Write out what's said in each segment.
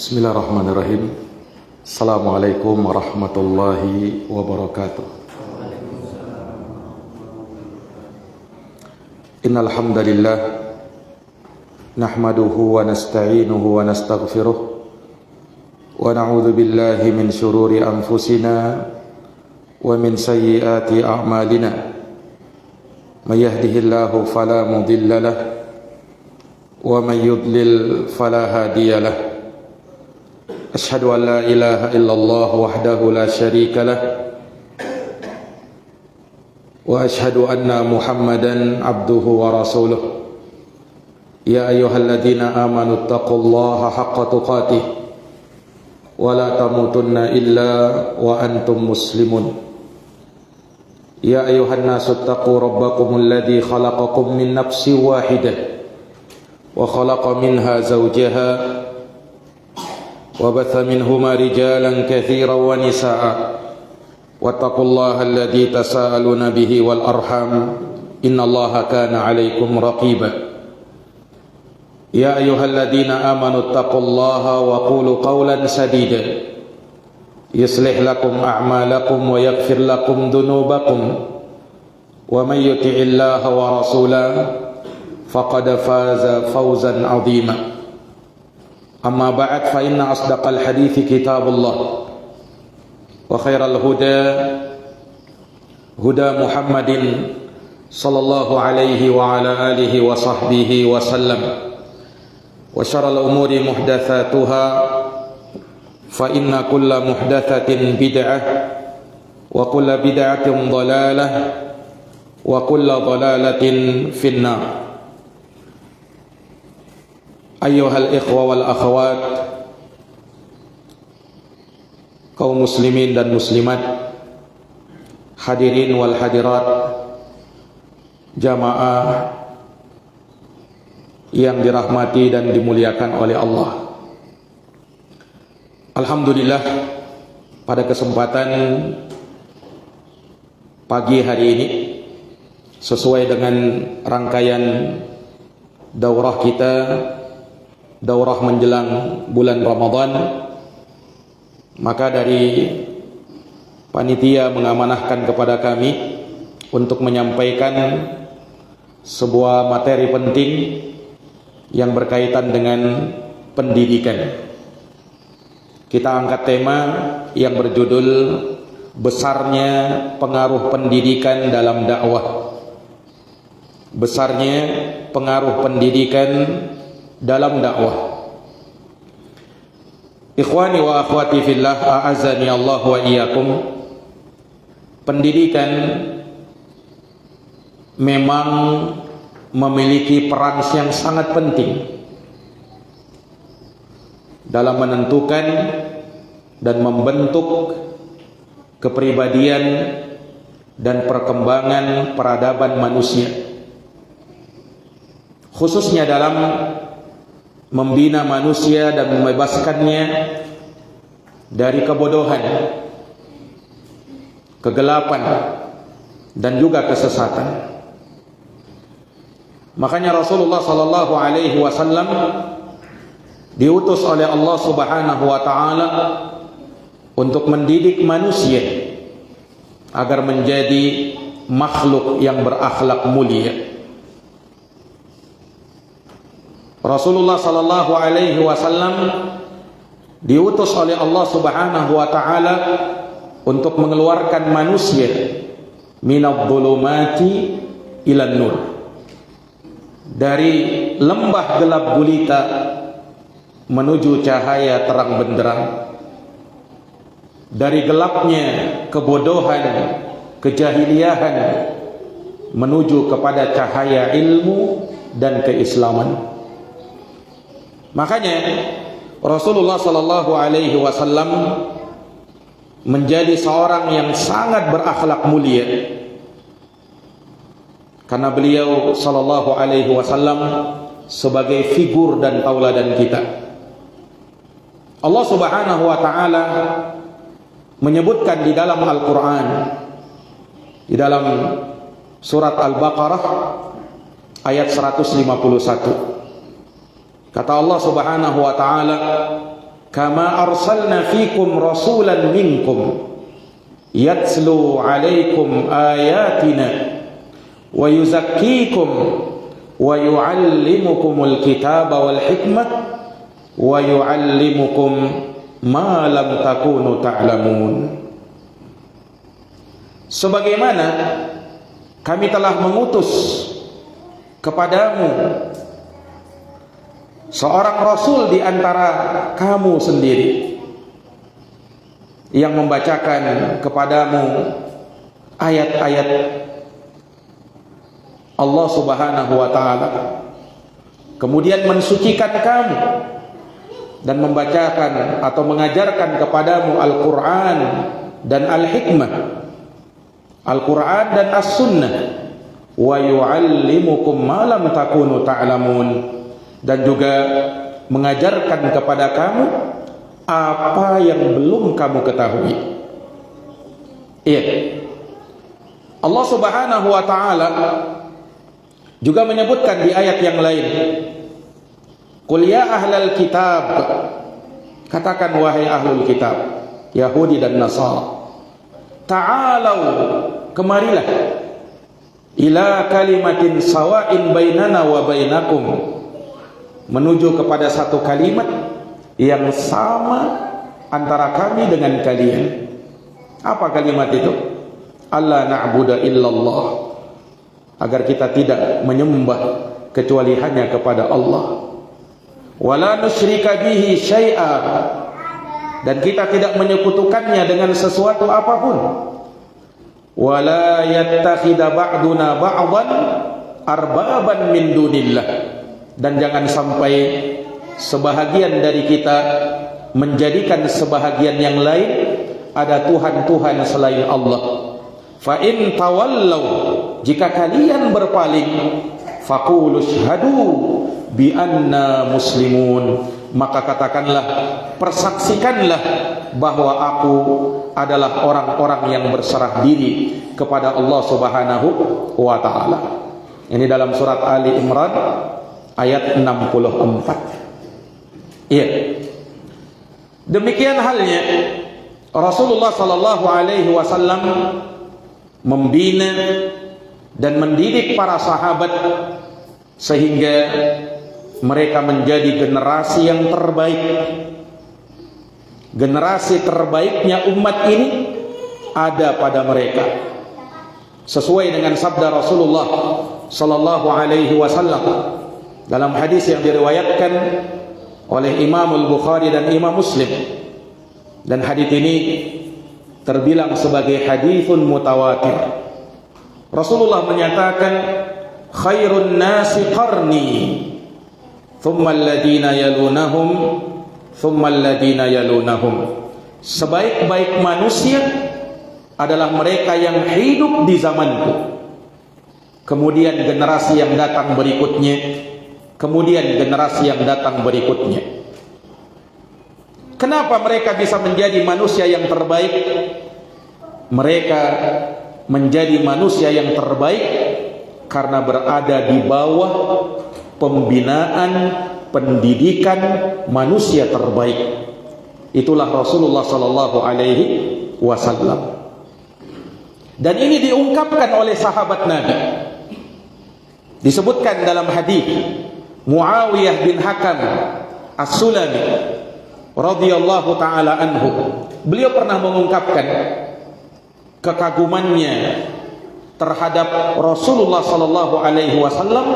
Bismillahirrahmanirrahim. Assalamualaikum warahmatullahi wabarakatuh. Innal hamdalillah nahmaduhu wa nasta'inuhu wa nastaghfiruh wa na'udzu billahi min shururi anfusina wa min sayyiati a'malina. May yahdihillahu fala mudilla lahu wa may yudlil fala hadiya lahu. Asyhadu an la ilaha illallah wahdahu la syarika lah wa asyhadu anna Muhammadan abduhu wa rasuluh. Ya ayyuhalladzina amanu taqullaha haqqa tuqatih wa la tamutunna illa wa antum muslimun. Ya ayyuhan nasu taqu rabbakumul ladzi khalaqakum min nafsin wahidah wa khalaqa minha zawjaha وبث منهما رجالا كثيرا ونساء واتقوا الله الذي تساءلون به والأرحام إن الله كان عليكم رقيبا يا أيها الذين آمنوا اتقوا الله وقولوا قولا سديدا يصلح لكم أعمالكم ويغفر لكم ذنوبكم ومن يطع الله ورسوله فقد فاز فوزا عظيما. أما بعد فإن أصدق الحديث كتاب الله وخير الهدى هدى محمد صلى الله عليه وعلى آله وصحبه وسلم وشر الأمور محدثاتها فإن كل محدثة بدعة وكل بدعة ضلالة وكل ضلالة في النار. Ayyuhal ikhwa wal akhawat, kaum muslimin dan muslimat, hadirin wal hadirat, jamaah yang dirahmati dan dimuliakan oleh Allah. Alhamdulillah, pada kesempatan pagi hari ini, sesuai dengan rangkaian daurah kita, daurah menjelang bulan Ramadan, maka dari panitia mengamanahkan kepada kami untuk menyampaikan sebuah materi penting yang berkaitan dengan pendidikan. Kita angkat tema yang berjudul besarnya pengaruh pendidikan dalam dakwah. Besarnya pengaruh pendidikan dalam dakwah. Ikhwani wa akhwati fillah, a'azzani Allah wa iyyakum. Pendidikan memang memiliki peran yang sangat penting dalam menentukan dan membentuk kepribadian dan perkembangan peradaban manusia, khususnya dalam membina manusia dan membebaskannya dari kebodohan, kegelapan, dan juga kesesatan. Makanya Rasulullah sallallahu alaihi wasallam diutus oleh Allah Subhanahu wa taala untuk mendidik manusia agar menjadi makhluk yang berakhlak mulia. Rasulullah sallallahu alaihi wasallam diutus oleh Allah Subhanahu wa taala untuk mengeluarkan manusia minadh dhulumati ilan nur, dari lembah gelap gulita menuju cahaya terang benderang, dari gelapnya kebodohan, kejahiliahan menuju kepada cahaya ilmu dan keislaman. Makanya Rasulullah sallallahu alaihi wasallam menjadi seorang yang sangat berakhlak mulia, karena beliau sallallahu alaihi wasallam sebagai figur dan tauladan kita. Allah Subhanahu wa taala menyebutkan di dalam Al-Qur'an, di dalam surat Al-Baqarah ayat 151. Kata Allah Subhanahu wa taala, kama arsalna fikum rasulan minkum yatlu alaikum ayatina wa yuzakkikum wa yuallimukumul kitaba wal hikmah wa yuallimukum ma lam takunu ta'lamun. Sebagaimana kami telah mengutus kepadamu seorang rasul di antara kamu sendiri yang membacakan kepadamu ayat-ayat Allah Subhanahu wa taala, kemudian mensucikan kamu dan membacakan atau mengajarkan kepadamu Al-Qur'an dan Al-Hikmah, Al-Quran dan As-Sunnah, wa yu'allimukum ma lam takunu ta'lamun, dan juga mengajarkan kepada kamu apa yang belum kamu ketahui. Iya. Allah Subhanahu wa taala juga menyebutkan di ayat yang lain, qul ya ahlal kitab, katakan wahai ahlul kitab, Yahudi dan Nasara, ta'alau, kemarilah, ila kalimatin sawa'in bainana wa bainakum, menuju kepada satu kalimat yang sama antara kami dengan kalian. Apa kalimat itu? Allah na'budu illallah, agar kita tidak menyembah kecuali hanya kepada Allah, wala nusyrika bihi syai'a, dan kita tidak menyekutukannya dengan sesuatu apapun, wala yattakhidha ba'duna ba'dan arbaban min dunillah, dan jangan sampai sebahagian dari kita menjadikan sebahagian yang lain ada Tuhan-Tuhan selain Allah. Fa in tawallau, jika kalian berpaling, faqulu syhadu bi anna muslimun, maka katakanlah, persaksikanlah bahwa aku adalah orang-orang yang berserah diri kepada Allah Subhanahu wa taala. Ini dalam surat Ali Imran ayat 64. Iya. Demikian halnya Rasulullah sallallahu alaihi wasallam membina dan mendidik para sahabat sehingga mereka menjadi generasi yang terbaik. Generasi terbaiknya umat ini ada pada mereka, sesuai dengan sabda Rasulullah sallallahu alaihi wasallam dalam hadis yang diriwayatkan oleh Imam Al-Bukhari dan Imam Muslim. Dan hadis ini terbilang sebagai haditsun mutawatir. Rasulullah menyatakan, khairun nasi qarni, thumma alladhina yalunahum, thumma alladhina yalunahum. Sebaik-baik manusia adalah mereka yang hidup di zamanku, kemudian generasi yang datang berikutnya, kemudian generasi yang datang berikutnya. Kenapa mereka bisa menjadi manusia yang terbaik? Mereka menjadi manusia yang terbaik karena berada di bawah pembinaan, pendidikan manusia terbaik. Itulah Rasulullah sallallahu alaihi wasallam. Dan ini diungkapkan oleh sahabat Nabi. Disebutkan dalam hadis Muawiyah bin Hakam As-Sulami radhiyallahu taala anhu. Beliau pernah mengungkapkan kekagumannya terhadap Rasulullah sallallahu alaihi wasallam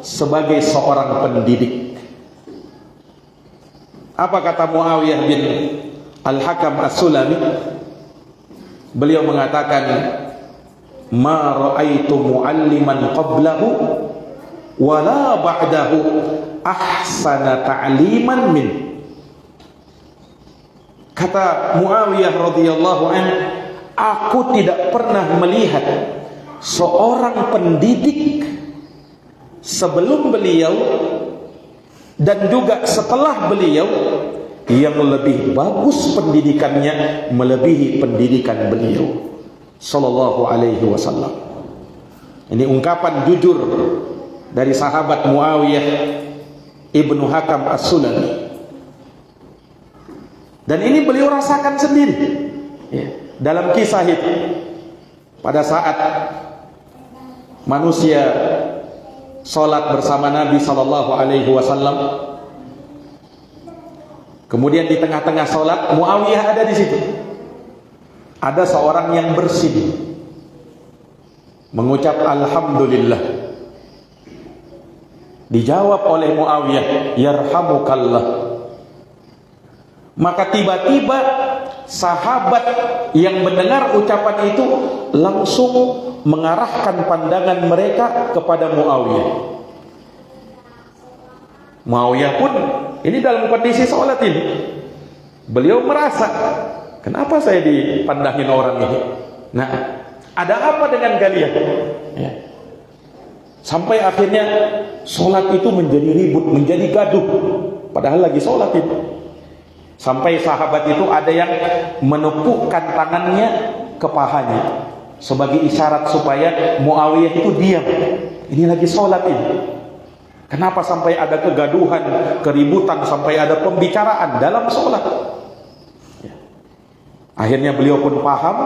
sebagai seorang pendidik. Apa kata Muawiyah bin Al-Hakam As-Sulami? Beliau mengatakan, ma ra'aitu mu'alliman qablahu wala ba'dahu ahsana ta'liman min. Kata Muawiyah radhiyallahu anhu, aku tidak pernah melihat seorang pendidik sebelum beliau dan juga setelah beliau yang lebih bagus pendidikannya melebihi pendidikan beliau sallallahu alaihi wasallam. Ini ungkapan jujur dari sahabat Muawiyah ibnu Hakam As-Sulami. Dan ini beliau rasakan sendiri. Ya. Dalam kisah itu, pada saat manusia sholat bersama Nabi Sallallahu Alaihi Wasallam, kemudian di tengah-tengah sholat Muawiyah ada di situ. Ada seorang yang bersin, mengucap Alhamdulillah. Dijawab oleh Muawiyah, Yarhamukallah. Maka tiba-tiba sahabat yang mendengar ucapan itu langsung mengarahkan pandangan mereka kepada Muawiyah. Muawiyah pun ini dalam kondisi sholat ini, beliau merasa, kenapa saya dipandangin orang ini? Nah, ada apa dengan kalian? Ya. Sampai akhirnya sholat itu menjadi ribut, menjadi gaduh, padahal lagi sholat itu. Sampai sahabat itu ada yang menepukkan tangannya ke pahanya sebagai isyarat supaya Muawiyah itu diam. Ini lagi sholat ini. Kenapa sampai ada kegaduhan, keributan, sampai ada pembicaraan dalam sholat? Ya. Akhirnya beliau pun paham,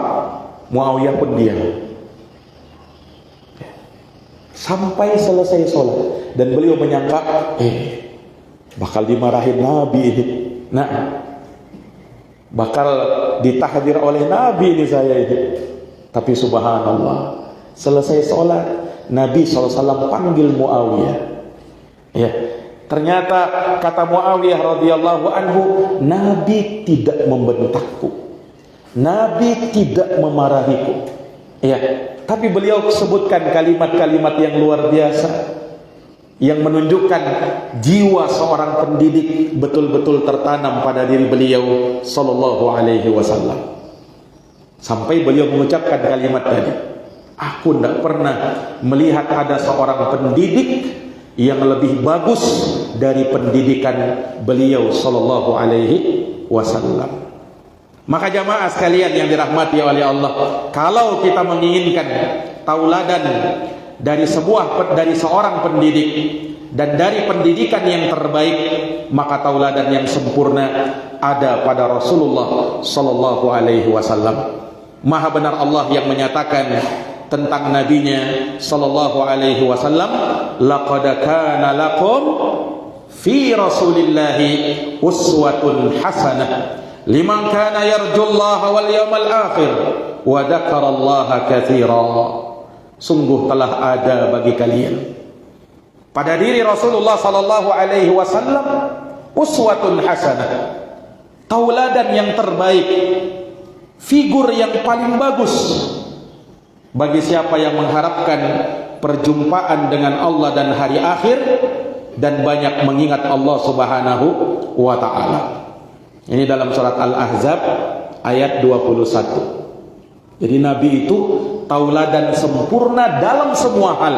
Muawiyah pun diam. Ya. Sampai selesai sholat, dan beliau menyangka, bakal dimarahin Nabi ini. Nah, bakal ditahdir oleh Nabi ini saya ini. Tapi subhanallah, selesai sholat Nabi SAW panggil Muawiyah. Ya, ternyata kata Muawiyah radhiyallahu anhu, Nabi tidak membentakku, Nabi tidak memarahiku. Ya, tapi beliau sebutkan kalimat-kalimat yang luar biasa, yang menunjukkan jiwa seorang pendidik betul-betul tertanam pada diri beliau sallallahu alaihi wasallam. Sampai beliau mengucapkan kalimat tadi, aku tidak pernah melihat ada seorang pendidik yang lebih bagus dari pendidikan beliau sallallahu alaihi wasallam. Maka jamaah sekalian yang dirahmati oleh Allah, kalau kita menginginkan tauladan dari seorang pendidik dan dari pendidikan yang terbaik, maka tauladan yang sempurna ada pada Rasulullah sallallahu alaihi wasallam. Maha benar Allah yang menyatakan tentang nabinya sallallahu alaihi wasallam, laqad kana lakum fi rasulillahi uswatun hasanah liman kana yarjullaha wal yawmal akhir wa dzakarallaha katsira. Sungguh telah ada bagi kalian pada diri Rasulullah sallallahu alaihi wasallam uswatun hasanah, tauladan yang terbaik, figur yang paling bagus bagi siapa yang mengharapkan perjumpaan dengan Allah dan hari akhir dan banyak mengingat Allah Subhanahu wa taala. Ini dalam surat Al-Ahzab ayat 21. Jadi Nabi itu tauladan sempurna dalam semua hal.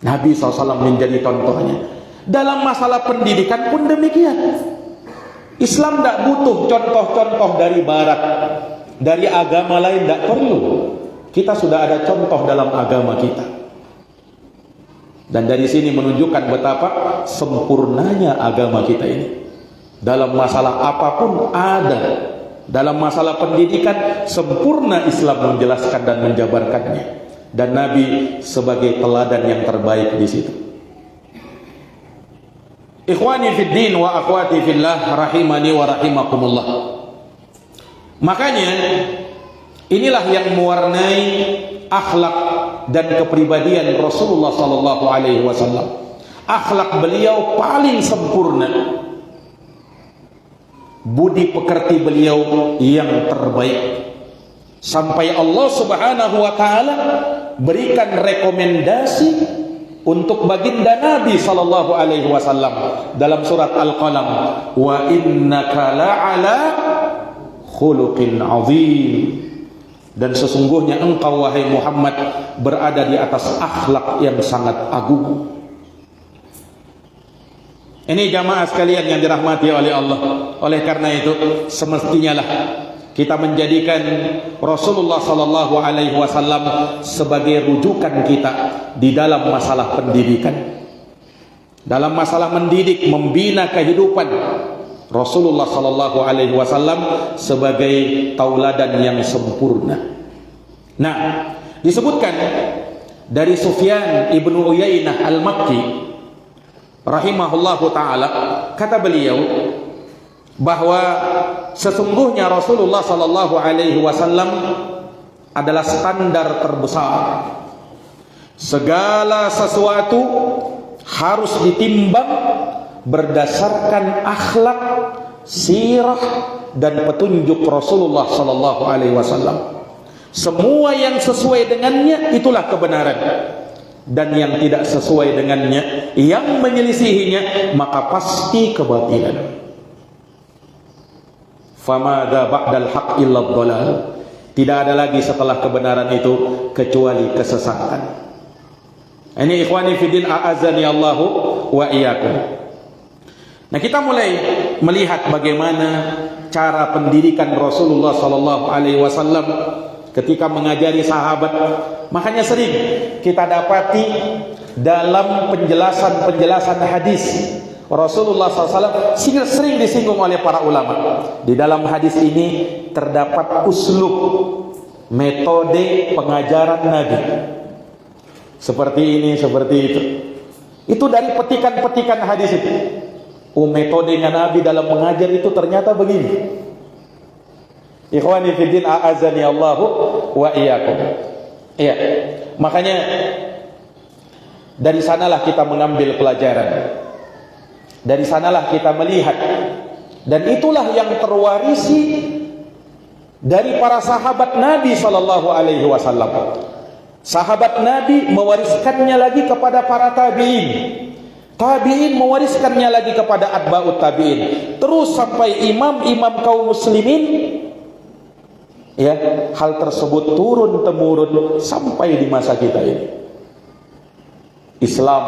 Nabi SAW menjadi contohnya. Dalam masalah pendidikan pun demikian. Islam tidak butuh contoh-contoh dari barat, dari agama lain, tidak perlu. Kita sudah ada contoh dalam agama kita. Dan dari sini menunjukkan betapa sempurnanya agama kita ini. Dalam masalah apapun ada. Dalam masalah pendidikan sempurna Islam menjelaskan dan menjabarkannya, dan Nabi sebagai teladan yang terbaik di situ. Ikhwani fid din wa akhwati fillah rahimani wa rahimakumullah. Makanya inilah yang mewarnai akhlak dan kepribadian Rasulullah sallallahu alaihi wasallam. Akhlak beliau paling sempurna, budi pekerti beliau yang terbaik, sampai Allah Subhanahu wa taala berikan rekomendasi untuk baginda Nabi sallallahu alaihi wasallam dalam surat Al-Qalam, wa innaka la'ala khuluqin azim, dan sesungguhnya engkau wahai Muhammad berada di atas akhlak yang sangat agung. Ini jamaah sekalian yang dirahmati oleh Allah. Oleh karena itu semestinya lah kita menjadikan Rasulullah sallallahu alaihi wasallam sebagai rujukan kita di dalam masalah pendidikan. Dalam masalah mendidik, membina kehidupan, Rasulullah sallallahu alaihi wasallam sebagai tauladan yang sempurna. Nah, disebutkan dari Sufyan ibnu Uyainah al-Makki rahimahullahu taala, kata beliau bahwa sesungguhnya Rasulullah sallallahu alaihi wasallam adalah standar terbesar. Segala sesuatu harus ditimbang berdasarkan akhlak, sirah dan petunjuk Rasulullah sallallahu alaihi wasallam. Semua yang sesuai dengannya itulah kebenaran, dan yang tidak sesuai dengannya, yang menyelisihinya, maka pasti kebatilan. Famada ba'dal haq illa dhalal. Tidak ada lagi setelah kebenaran itu kecuali kesesatan. Ini ikhwani fiddin a'azani Allahu wa iyyakum. Nah, kita mulai melihat bagaimana cara pendidikan Rasulullah sallallahu alaihi wasallam ketika mengajari sahabat. Makanya sering kita dapati dalam penjelasan hadis Rasulullah SAW sering disinggung oleh para ulama. Di dalam hadis ini terdapat uslub, metode pengajaran Nabi. Seperti ini, seperti itu. Itu dari petikan-petikan hadis itu. Metodenya Nabi dalam mengajar itu ternyata begini. Ikhwani fiddin a'azani Allahu wa iyyakum. Iya. Makanya dari sanalah kita mengambil pelajaran. Dari sanalah kita melihat, dan itulah yang terwarisi dari para sahabat Nabi sallallahu alaihi wasallam. Sahabat Nabi mewariskannya lagi kepada para tabi'in. Tabi'in mewariskannya lagi kepada atba'ut tabi'in. Terus sampai imam-imam kaum muslimin. Ya, hal tersebut turun temurun sampai di masa kita ini. Islam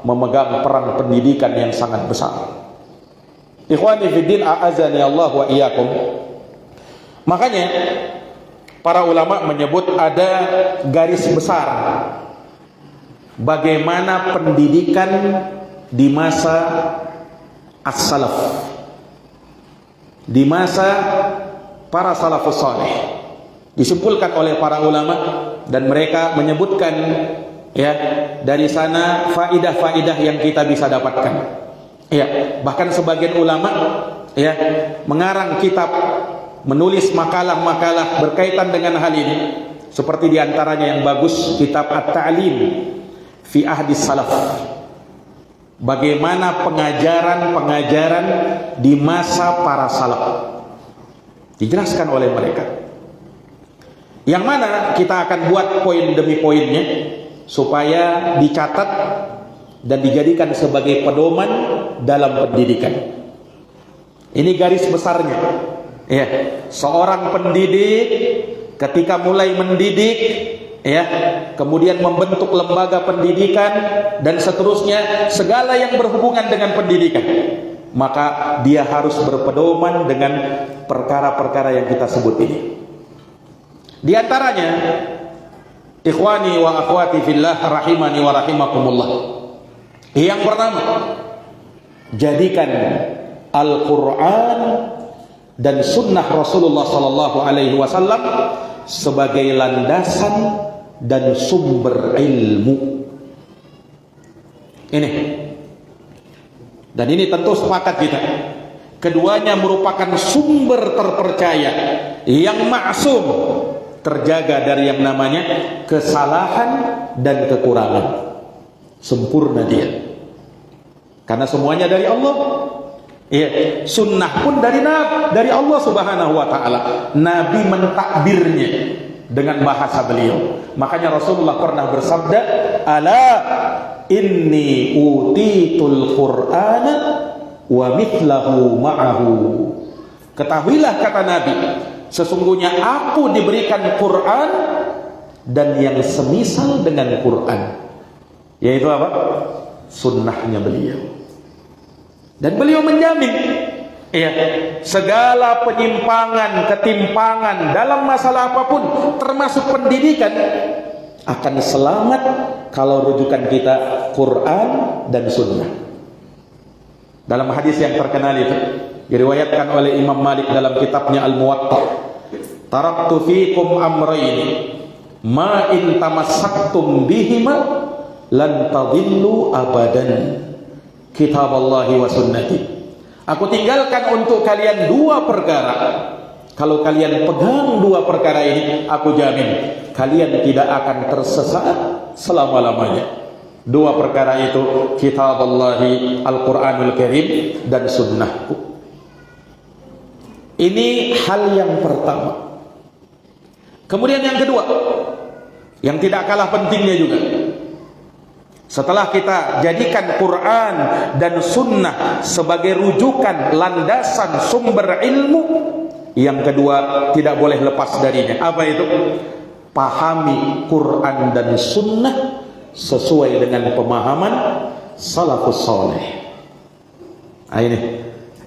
memegang peran pendidikan yang sangat besar. Ikhwani fiddin a'azani Allah wa iyyakum. Makanya para ulama menyebut ada garis besar bagaimana pendidikan di masa as-salaf, di masa para salafus saleh. Disimpulkan oleh para ulama, dan mereka menyebutkan ya dari sana faidah-faidah yang kita bisa dapatkan. Ya, bahkan sebagian ulama ya mengarang kitab, menulis makalah-makalah berkaitan dengan hal ini. Seperti diantaranya yang bagus, kitab At-Ta'lim fi Ahdi Salaf. Bagaimana pengajaran di masa para salaf, dijelaskan oleh mereka. Yang mana kita akan buat poin demi poinnya supaya dicatat dan dijadikan sebagai pedoman dalam pendidikan. Ini garis besarnya. Ya, seorang pendidik ketika mulai mendidik, ya, kemudian membentuk lembaga pendidikan dan seterusnya, segala yang berhubungan dengan pendidikan, maka dia harus berpedoman dengan perkara-perkara yang kita sebut ini. Di antaranya, ikhwani wa akhwati fillah rahimani wa rahimakumullah. Yang pertama, jadikan Al-Quran dan sunnah Rasulullah sallallahu alaihi wasallam sebagai landasan dan sumber ilmu. Ini. Dan ini tentu sepakat kita. Keduanya merupakan sumber terpercaya yang maksum, terjaga dari yang namanya kesalahan dan kekurangan. Sempurna dia. Karena semuanya dari Allah. Ya, sunnah pun dari Allah Subhanahu wa taala. Nabi mentakbirnya dengan bahasa beliau. Makanya Rasulullah pernah bersabda, "Ala inni utitul Qur'ana wa mithlahu ma'ahu." Ketahuilah, kata Nabi, sesungguhnya aku diberikan Quran dan yang semisal dengan Quran. Yaitu apa? Sunnahnya beliau. Dan beliau menjamin ya, segala penyimpangan, ketimpangan dalam masalah apapun, termasuk pendidikan, akan selamat kalau rujukan kita Quran dan Sunnah. Dalam hadis yang terkenal itu, Diriwayatkan oleh Imam Malik dalam kitabnya Al-Muwatta, taraktu fikum amrayn ma in tamassaktum bihima lan tadillu abadan, kitaballahi wa sunnati. Aku tinggalkan untuk kalian dua perkara. Kalau kalian pegang dua perkara ini, aku jamin kalian tidak akan tersesat selama-lamanya. Dua perkara itu kitaballahi, Al-Quranul Karim, dan sunnahku. Ini hal yang pertama. Kemudian yang kedua, yang tidak kalah pentingnya juga, setelah kita jadikan Quran dan sunnah sebagai rujukan, landasan, sumber ilmu, yang kedua tidak boleh lepas darinya. Apa itu? Pahami Quran dan sunnah sesuai dengan pemahaman salafus saleh. Ini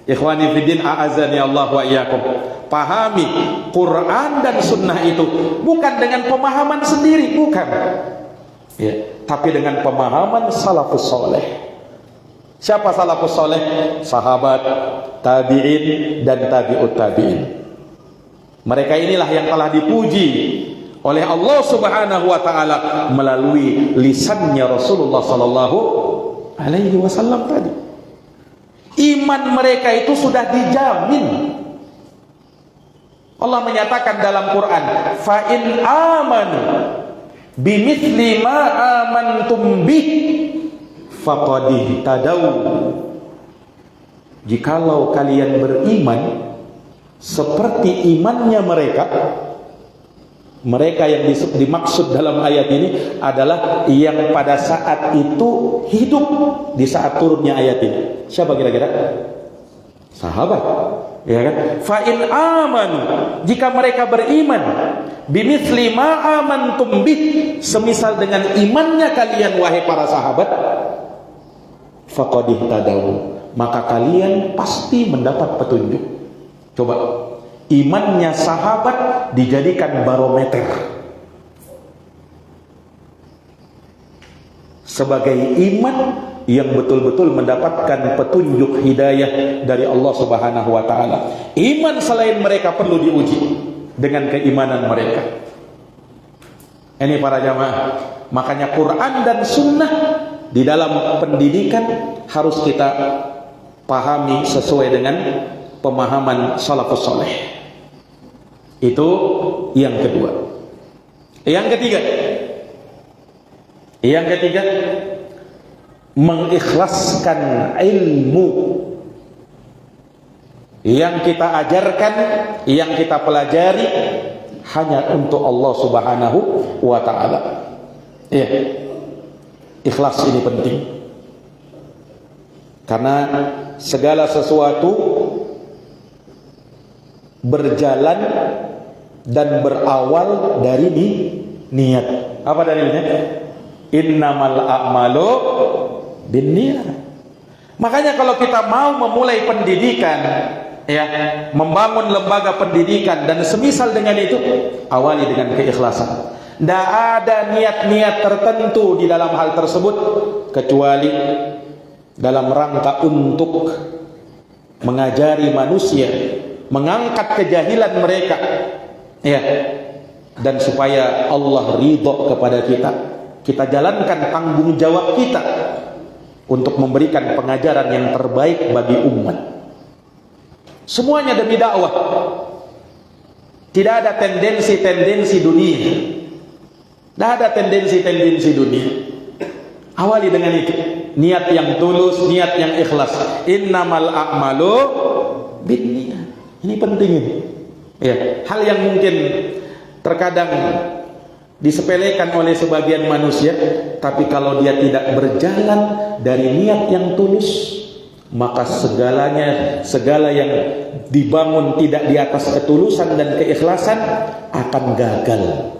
ikhwani fiddin, a'azani Allah wa iyyakum. Pahami Quran dan sunnah itu bukan dengan pemahaman sendiri, bukan ya, tapi dengan pemahaman salafus saleh. Siapa salafus saleh? Sahabat, tabi'in, dan tabi'ut tabi'in. Mereka inilah yang telah dipuji oleh Allah Subhanahu wa taala melalui lisannya Rasulullah sallallahu alaihi wasallam tadi. Iman mereka itu sudah dijamin. Allah menyatakan dalam Quran, fa in amanu bimithli ma amantum bih faqad ihtadaw. Jikalau kalian beriman seperti imannya mereka, mereka yang dimaksud dalam ayat ini adalah yang pada saat itu hidup di saat turunnya ayat ini. Siapa kira-kira? Sahabat, ya kan? Fa in amanu, jika mereka beriman, bimithli ma amantum bih, semisal dengan imannya kalian wahai para sahabat, faqad ihtadaw, maka kalian pasti mendapat petunjuk. Coba, imannya sahabat dijadikan barometer sebagai iman yang betul-betul mendapatkan petunjuk hidayah dari Allah Subhanahu wa taala. Iman selain mereka perlu diuji dengan keimanan mereka. Ini para jamaah, makanya Quran dan sunnah di dalam pendidikan harus kita pahami sesuai dengan pemahaman salafus saleh. Itu yang kedua. Yang ketiga, mengikhlaskan ilmu yang kita ajarkan, yang kita pelajari hanya untuk Allah Subhanahu wa taala. Ya. Ikhlas ini penting. Karena segala sesuatu berjalan dan berawal dari niat. Apa dalilnya? Innamal a'malu binniyat. Makanya kalau kita mau memulai pendidikan, ya, membangun lembaga pendidikan dan semisal dengan itu, awali dengan keikhlasan. Tidak ada niat-niat tertentu di dalam hal tersebut kecuali dalam rangka untuk mengajari manusia, mengangkat kejahilan mereka, ya, dan supaya Allah ridho kepada kita. Kita jalankan tanggung jawab kita untuk memberikan pengajaran yang terbaik bagi umat. Semuanya demi dakwah. Tidak ada tendensi-tendensi dunia. Tidak ada tendensi-tendensi dunia. Awali dengan itu, niat yang tulus, niat yang ikhlas. Innamal a'malu binniyat. Ini penting ini. Ya, hal yang mungkin terkadang disepelekan oleh sebagian manusia, tapi kalau dia tidak berjalan dari niat yang tulus, maka segala yang dibangun tidak di atas ketulusan dan keikhlasan akan gagal.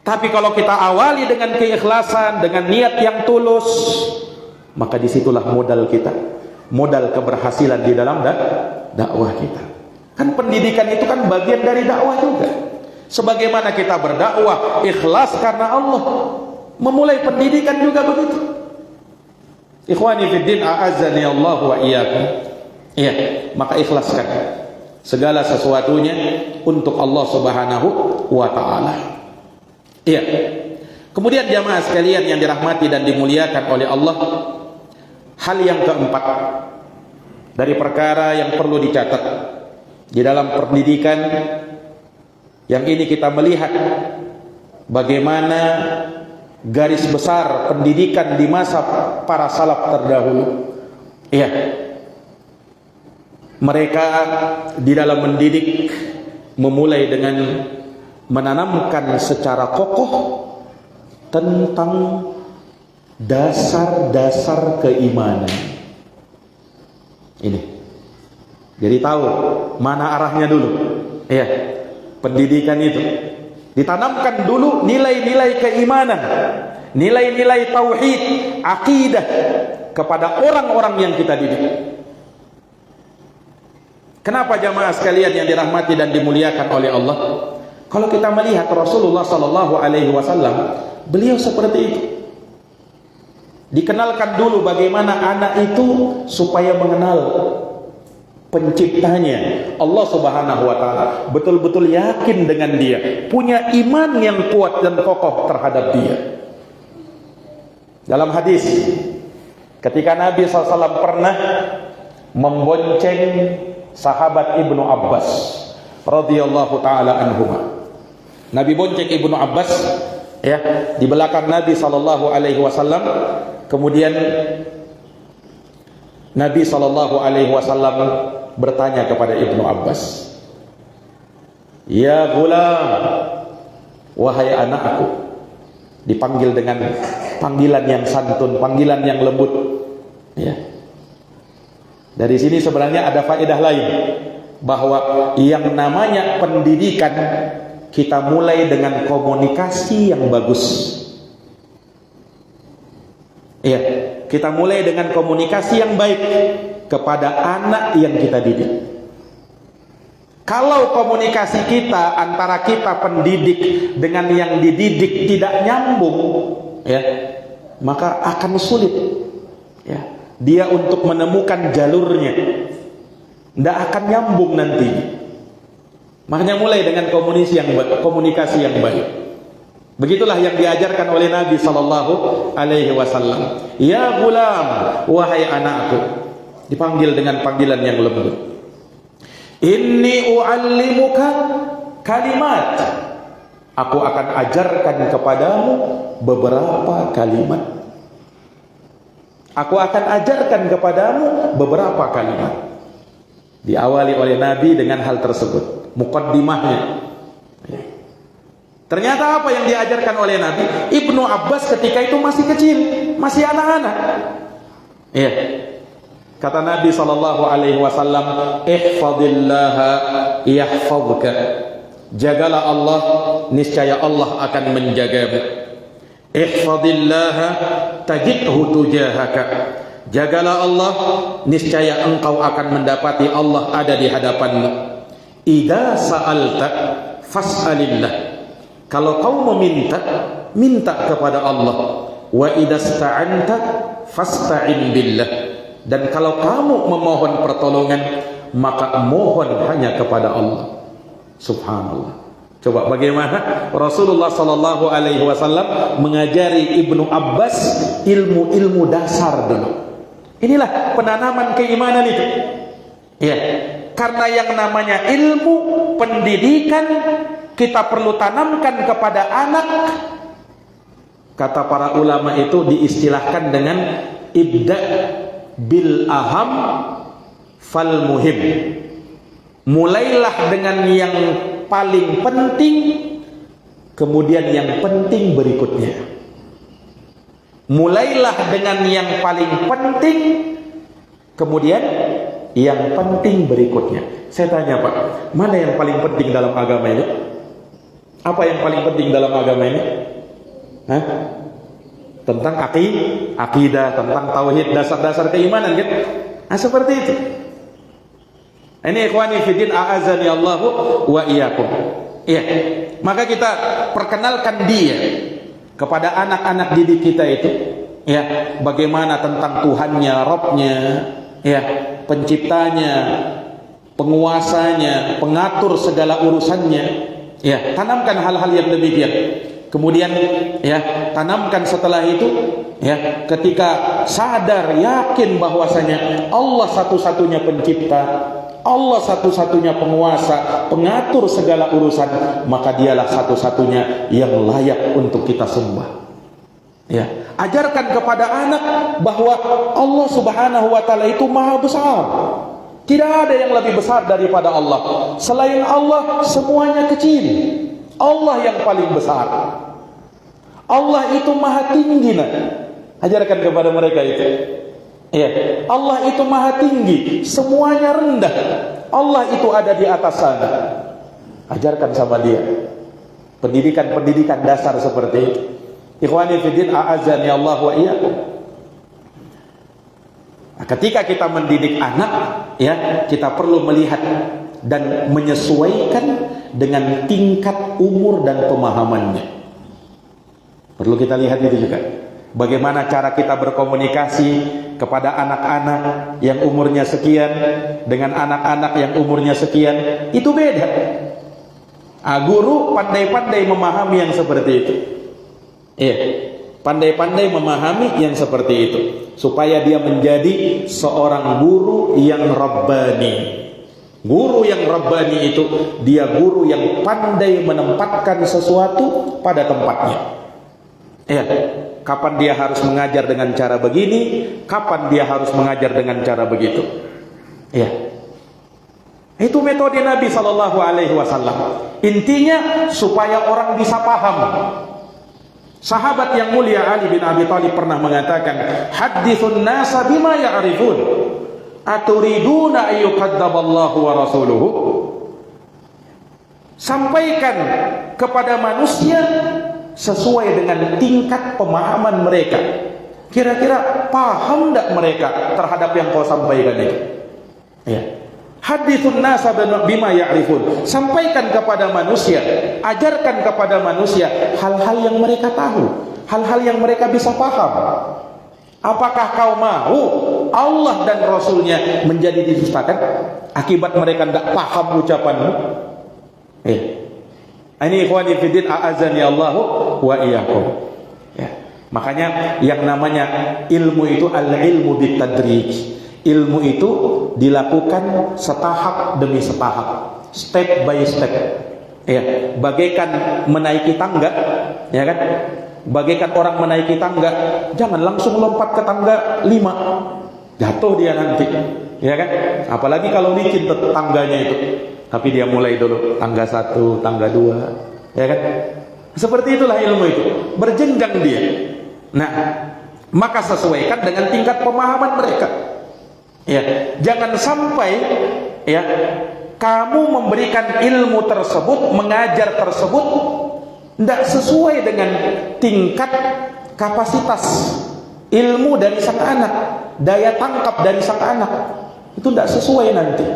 Tapi kalau kita awali dengan keikhlasan, dengan niat yang tulus, maka disitulah modal kita, modal keberhasilan di dalam dakwah kita. Kan pendidikan itu kan bagian dari dakwah juga. Sebagaimana kita berdakwah ikhlas karena Allah, memulai pendidikan juga begitu. Ikhwani fiddin, a'azzani Allah wa iyyakum. Iya, maka ikhlaskan segala sesuatunya untuk Allah Subhanahu wa taala. Iya. Kemudian jamaah sekalian yang dirahmati dan dimuliakan oleh Allah, hal yang keempat dari perkara yang perlu dicatat di dalam pendidikan yang ini, kita melihat bagaimana garis besar pendidikan di masa para salaf terdahulu. Iya. Mereka di dalam mendidik memulai dengan menanamkan secara kokoh tentang dasar-dasar keimanan. Ini. Jadi tahu mana arahnya dulu. Iya. Pendidikan itu ditanamkan dulu nilai-nilai keimanan, nilai-nilai tauhid, akidah kepada orang-orang yang kita didik. Kenapa jamaah sekalian yang dirahmati dan dimuliakan oleh Allah? Kalau kita melihat Rasulullah sallallahu alaihi wasallam, beliau seperti itu. Dikenalkan dulu bagaimana anak itu supaya mengenal penciptanya, Allah Subhanahu wa taala, betul-betul yakin dengan dia, punya iman yang kuat dan kokoh terhadap dia. Dalam hadis, ketika Nabi SAW pernah membonceng sahabat Ibnu Abbas radhiyallahu taala anhuma. Nabi bonceng Ibnu Abbas ya di belakang Nabi sallallahu alaihi wasallam. Kemudian Nabi sallallahu alaihi wasallam bertanya kepada Ibnu Abbas, "Ya gulam, wahai anakku." Dipanggil dengan panggilan yang santun, panggilan yang lembut. Ya. Dari sini sebenarnya ada faedah lain, bahwa yang namanya pendidikan kita mulai dengan komunikasi yang bagus. Iya, kita mulai dengan komunikasi yang baik kepada anak yang kita didik. Kalau komunikasi kita antara kita pendidik dengan yang dididik tidak nyambung, ya, maka akan sulit, ya, dia untuk menemukan jalurnya, tidak akan nyambung nanti. Makanya mulai dengan komunikasi yang baik. Begitulah yang diajarkan oleh Nabi sallallahu alaihi wasallam. Ya gulam, wahai anakku. Dipanggil dengan panggilan yang lembut. Inni u'allimuka kalimat. Aku akan ajarkan kepadamu beberapa kalimat. Aku akan ajarkan kepadamu beberapa kalimat. Diawali oleh Nabi dengan hal tersebut, muqaddimahnya. Ternyata apa yang diajarkan oleh Nabi? Ibnu Abbas ketika itu masih kecil, masih anak-anak. Iya. Kata Nabi sallallahu alaihi wasallam, "Ihfazillaha yahfazka." Jagalah Allah, niscaya Allah akan menjagamu. Ihfazillaha tajidhu tujahaka. Jagalah Allah, niscaya engkau akan mendapati Allah ada di hadapanmu. Idza sa'alta fas'alillah. Kalau kau meminta, minta kepada Allah. Wa idza sta'anta fasta'in billah. Dan kalau kamu memohon pertolongan, maka mohon hanya kepada Allah. Subhanallah. Coba bagaimana Rasulullah sallallahu alaihi wasallam mengajari Ibnu Abbas ilmu-ilmu dasar dulu. Inilah penanaman keimanan itu. Ya, karena yang namanya ilmu pendidikan kita perlu tanamkan kepada anak. Kata para ulama itu diistilahkan dengan ibda bil aham fal muhim. Mulailah dengan yang paling penting, kemudian yang penting berikutnya. Mulailah dengan yang paling penting, kemudian yang penting berikutnya. Saya tanya Pak, mana yang paling penting dalam agama ini? Apa yang paling penting dalam agama ini? Hah? Tentang akidah, tentang tauhid, dasar-dasar keimanan kan? Nah, seperti itu. Ini ikhwani fiddin, a'azani Allahu wa iyyakum. Iya. Maka kita perkenalkan dia kepada anak-anak didik kita itu, ya, bagaimana tentang Tuhannya, Rabbnya, ya, penciptanya, penguasanya, pengatur segala urusannya, ya, tanamkan hal-hal yang demikian. Kemudian, ya, tanamkan setelah itu, ya, ketika sadar, yakin bahwasanya Allah satu-satunya pencipta, Allah satu-satunya penguasa, pengatur segala urusan, maka dialah satu-satunya yang layak untuk kita sembah. Ya, ajarkan kepada anak bahwa Allah Subhanahu wa taala itu maha besar. Tidak ada yang lebih besar daripada Allah. Selain Allah semuanya kecil. Allah yang paling besar. Allah itu maha tinggi. Nah, ajarkan kepada mereka itu. Ya, Allah itu maha tinggi, semuanya rendah. Allah itu ada di atas sana. Ajarkan sama dia. Pendidikan dasar seperti itu. Ikhwani fiddin, a'azani Allah wa iyyakum. Ketika kita mendidik anak, ya, kita perlu melihat dan menyesuaikan dengan tingkat umur dan pemahamannya. Perlu kita lihat itu juga. Bagaimana cara kita berkomunikasi kepada anak-anak yang umurnya sekian dengan anak-anak yang umurnya sekian, itu beda. Guru pandai-pandai memahami yang seperti itu. Iya, pandai-pandai memahami yang seperti itu, supaya dia menjadi seorang guru yang rabbani. Guru yang rabbani itu, dia guru yang pandai menempatkan sesuatu pada tempatnya. Iya, kapan dia harus mengajar dengan cara begini, kapan dia harus mengajar dengan cara begitu. Iya, itu metode Nabi Sallallahu Alaihi Wasallam. Intinya supaya orang bisa paham. Sahabat yang mulia Ali bin Abi Thalib pernah mengatakan, hadithun nasa bima ya'rifun, aturiduna ayyukadzaballahu wa rasuluhu. Sampaikan kepada manusia sesuai dengan tingkat pemahaman mereka. Kira-kira paham tidak mereka terhadap yang kau sampaikan itu? Ya. Hadithun nasa bima ya'rifun. Sampaikan kepada manusia, ajarkan kepada manusia hal-hal yang mereka tahu, hal-hal yang mereka bisa paham. Apakah kau mau Allah dan Rasulnya menjadi didustakan akibat mereka tidak paham ucapanmu? Ini ikhwani fiddin, a'azani Allahu wa iyyakum. Ya. Makanya yang namanya ilmu itu al-ilmu bitadrij. Ilmu itu dilakukan setahap demi setahap, step by step. Ya, bagaikan menaiki tangga, ya kan? Bagaikan orang menaiki tangga, jangan langsung lompat ke tangga 5, jatuh dia nanti, ya kan? Apalagi kalau licin tangganya itu. Tapi dia mulai dulu tangga 1, tangga 2, ya kan? Seperti itulah ilmu itu, berjenjang dia. Nah, maka sesuaikan dengan tingkat pemahaman mereka. Ya, jangan sampai, ya, kamu memberikan ilmu tersebut, mengajar tersebut tidak sesuai dengan tingkat kapasitas ilmu dari sang anak, daya tangkap dari sang anak. Itu tidak sesuai nanti.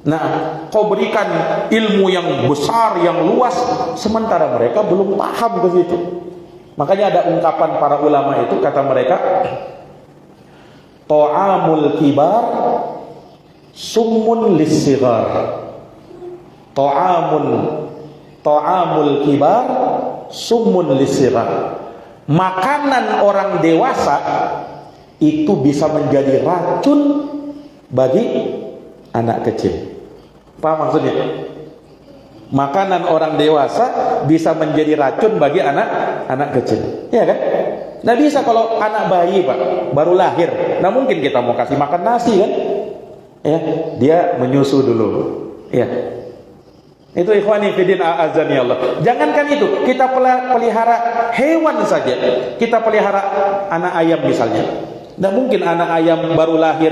Nah, kau berikan ilmu yang besar, yang luas, sementara mereka belum paham ke situ. Makanya ada ungkapan para ulama itu, kata mereka, ta'amul kibar summun lissighar. Ta'amul kibar summun lissighar. Makanan orang dewasa itu bisa menjadi racun bagi anak kecil. Paham maksudnya? Makanan orang dewasa bisa menjadi racun bagi anak kecil. Iya kan? Nah, bisa kalau anak bayi, Pak, baru lahir. Nah, mungkin kita mau kasih makan nasi kan? Ya, dia menyusu dulu. Ya. Itu ikhwani fiddin, a'azani Allah. Jangankan itu, kita pelihara hewan saja. Kita pelihara anak ayam misalnya. Nah, mungkin anak ayam baru lahir,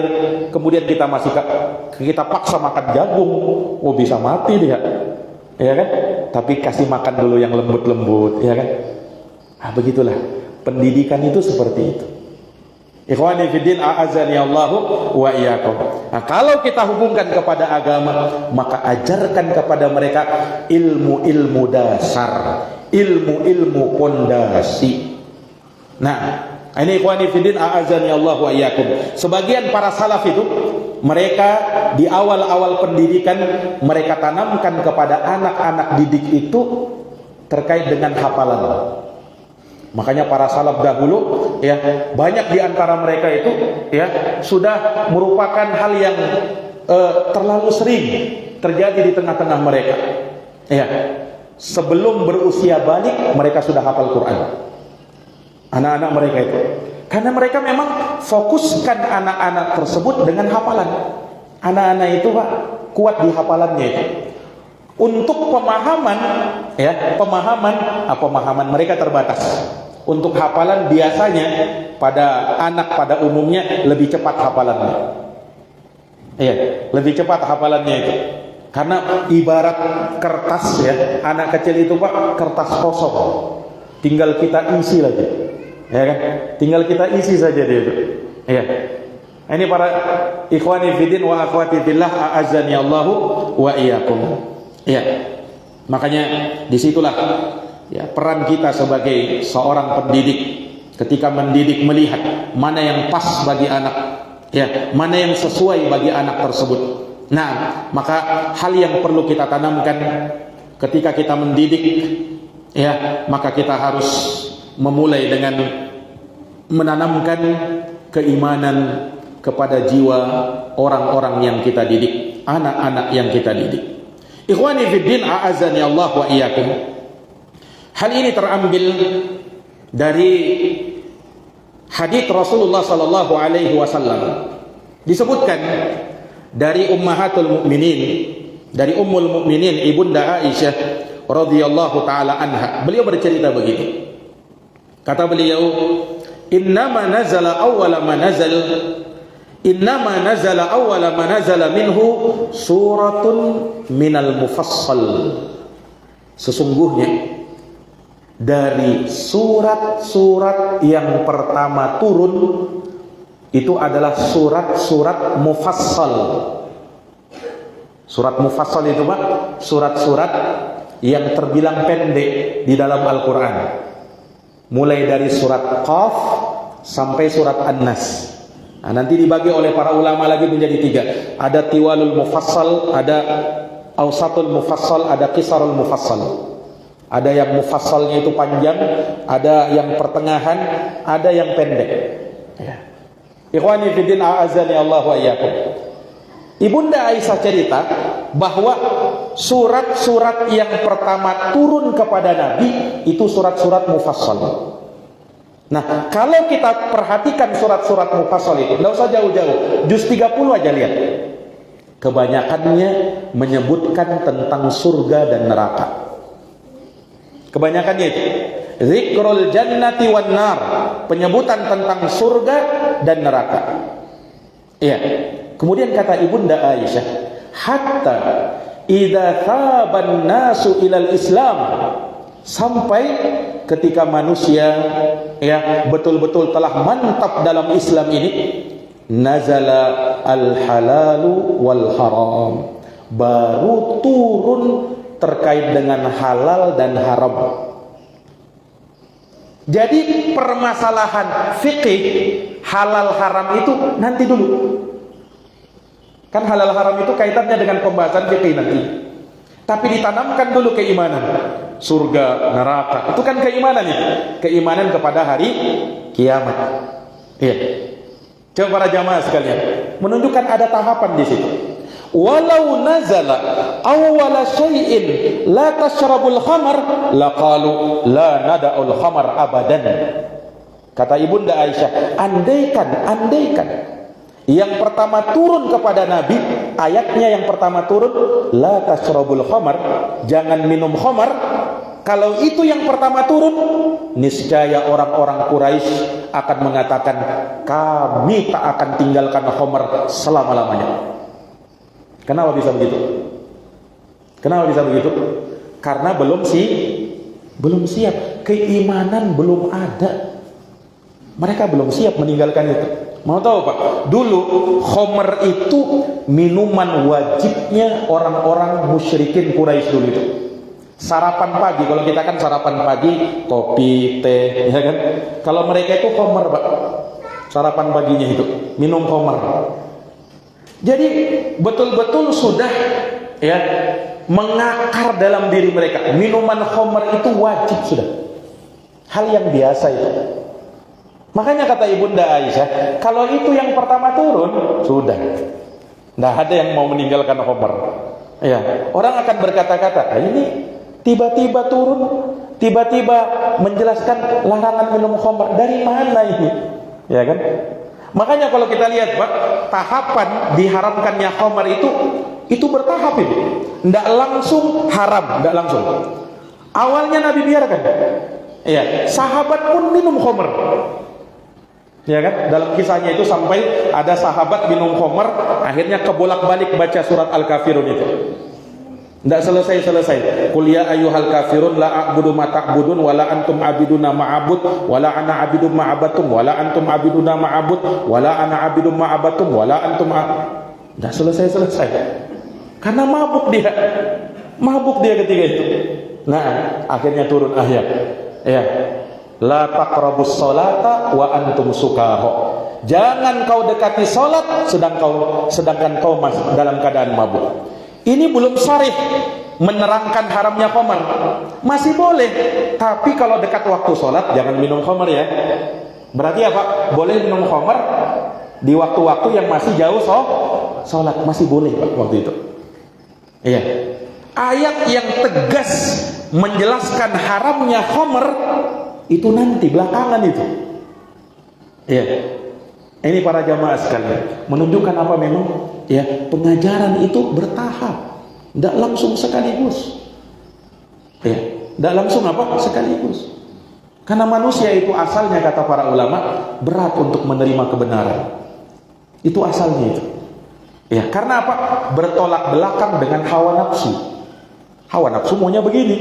kemudian kita paksa makan jagung. Oh, bisa mati dia. Ya kan? Tapi kasih makan dulu yang lembut-lembut, ya kan? Ah, begitulah. Pendidikan itu seperti itu. Ikhwani fiddin, a'azani Allahu wa iyyakum. Nah, kalau kita hubungkan kepada agama, maka ajarkan kepada mereka ilmu-ilmu dasar, ilmu-ilmu pondasi. Nah, Ini ikhwani fiddin a'azani Allah wa iyyakum. Sebagian para salaf itu mereka di awal-awal pendidikan mereka tanamkan kepada anak-anak didik itu terkait dengan hafalan. Makanya para salaf dahulu ya, banyak di antara mereka itu ya sudah merupakan hal yang terlalu sering terjadi di tengah-tengah mereka. Ya. Sebelum berusia balik mereka sudah hafal Quran. Anak-anak mereka itu. Karena mereka memang fokuskan anak-anak tersebut dengan hafalan. Anak-anak itu Pak kuat di hafalannya itu. Untuk pemahaman ya, pemahaman mereka terbatas. Untuk hafalan biasanya pada anak pada umumnya lebih cepat hafalannya. Iya, lebih cepat hafalannya itu. Karena ibarat kertas ya, anak kecil itu Pak kertas kosong. Tinggal kita isi lagi. Ya kan? Tinggal kita isi saja dia itu. Iya. Ini para ikhwani fiddin wa akhwati fillah a'azzani Allahu wa iyyakum. Ya, makanya disitulah ya peran kita sebagai seorang pendidik ketika mendidik, melihat mana yang pas bagi anak, ya mana yang sesuai bagi anak tersebut. Nah, maka hal yang perlu kita tanamkan ketika kita mendidik, ya maka kita harus memulai dengan menanamkan keimanan kepada jiwa orang-orang yang kita didik, anak-anak yang kita didik. Ikhwani fiddin a'azani Allah wa iyyakum. Hal ini terambil dari hadits Rasulullah sallallahu alaihi wasallam. Disebutkan dari ummahatul mukminin, dari ummul mukminin ibunda Aisyah radhiyallahu taala anha. Beliau bercerita begitu. Kata beliau, "Innama nazala awwala ma nazal Innama nazala awwala ma nazala minhu suratun minal mufassal." Sesungguhnya dari surat-surat yang pertama turun itu adalah surat-surat mufassal. Surat mufassal itu Pak, surat-surat yang terbilang pendek di dalam Al-Quran. Mulai dari surat Qaf sampai surat An-Nas. Nah, nanti dibagi oleh para ulama lagi menjadi 3. Ada tiwalul mufassal, ada awsatul mufassal, ada qisarul mufassal. Ada yang mufassalnya itu panjang, ada yang pertengahan, ada yang pendek. Ya. Ikhwani fiddin a'azani Allah wa iyyakum. Ibunda Aisyah cerita bahwa surat-surat yang pertama turun kepada Nabi itu surat-surat mufassal. Nah, kalau kita perhatikan surat-surat mufassal itu, tidak usah jauh-jauh, juz 30 aja lihat. Kebanyakannya menyebutkan tentang surga dan neraka. Kebanyakannya itu zikrul jannati wan nar, penyebutan tentang surga dan neraka. Iya. Kemudian kata ibunda Aisyah, hatta idza thaban nasu ilal Islam, sampai ketika manusia ya betul-betul telah mantap dalam Islam ini, nazala al-halalu wal haram, baru turun terkait dengan halal dan haram. Jadi permasalahan fikih halal haram itu nanti dulu. Kan halal haram itu kaitannya dengan pembahasan fikih nanti. Tapi ditanamkan dulu keimanan. Surga, neraka, itu kan keimanan itu. Keimanan kepada hari kiamat. Iya. Coba para jamaah sekalian, menunjukkan ada tahapan di situ. Walau nazala awwala syai'in la tashrabul khamar laqalu la nada'ul khamar abadan. Kata ibunda Aisyah, andaikan yang pertama turun kepada Nabi, ayatnya yang pertama turun la tashrabul khamar, jangan minum khamar. Kalau itu yang pertama turun, niscaya orang-orang Quraisy akan mengatakan, kami tak akan tinggalkan khamar selama-lamanya. Kenapa bisa begitu? Kenapa bisa begitu? Karena belum siap. Keimanan belum ada. Mereka belum siap meninggalkan itu. Mau tahu Pak? Dulu khamr itu minuman wajibnya orang-orang musyrikin Quraisy dulu itu. Sarapan pagi, kalau kita kan sarapan pagi kopi, teh, ya kan? Kalau mereka itu khamar, Pak. Sarapan paginya itu minum khamar. Jadi betul-betul sudah ya mengakar dalam diri mereka. Minuman khamar itu wajib sudah. Hal yang biasa itu. Makanya kata Ibunda Aisyah, kalau itu yang pertama turun, sudah. Tidak ada yang mau meninggalkan khamar. Ya, orang akan berkata-kata, ini tiba-tiba turun, tiba-tiba menjelaskan larangan minum khamar. Dari mana ini? Ya kan? Makanya kalau kita lihat, Pak, tahapan diharamkannya khamar itu bertahap itu. Tidak langsung haram, tidak langsung. Awalnya Nabi biarkan. Ya, sahabat pun minum khamar. Ya kan? Dalam kisahnya itu sampai ada sahabat minum khamar, akhirnya kebolak-balik baca surat Al-Kafirun itu. Tidak selesai-selesai. Qul ya ayyuhal kafirun la a'budu ma ta'budun wala antum abiduna ma'abud wala ana abidum ma'abatum wala antum abiduna ma'abud wala ana abidum ma'abatum wala antum Tidak selesai-selesai. Karena mabuk dia. Mabuk dia ketika itu. Nah, akhirnya turun ayat. Ya. La taqrabus sholata wa antum sukara. Jangan kau dekati salat sedangkan kau masih dalam keadaan mabuk. Ini belum sharih menerangkan haramnya khamar. Masih boleh, tapi kalau dekat waktu sholat jangan minum khamar ya. Berarti apa? Boleh minum khamar di waktu-waktu yang masih jauh sholat, masih boleh Pak waktu itu. Iya. Ayat yang tegas menjelaskan haramnya khamar itu nanti belakangan itu. Iya. Ini para jamaah sekalian menunjukkan apa memang ya pengajaran itu bertahap, tidak langsung sekaligus. Ya, tidak langsung apa sekaligus. Karena manusia itu asalnya kata para ulama berat untuk menerima kebenaran. Itu asalnya itu. Ya, karena apa? Bertolak belakang dengan hawa nafsu. Hawa nafsu maunya begini.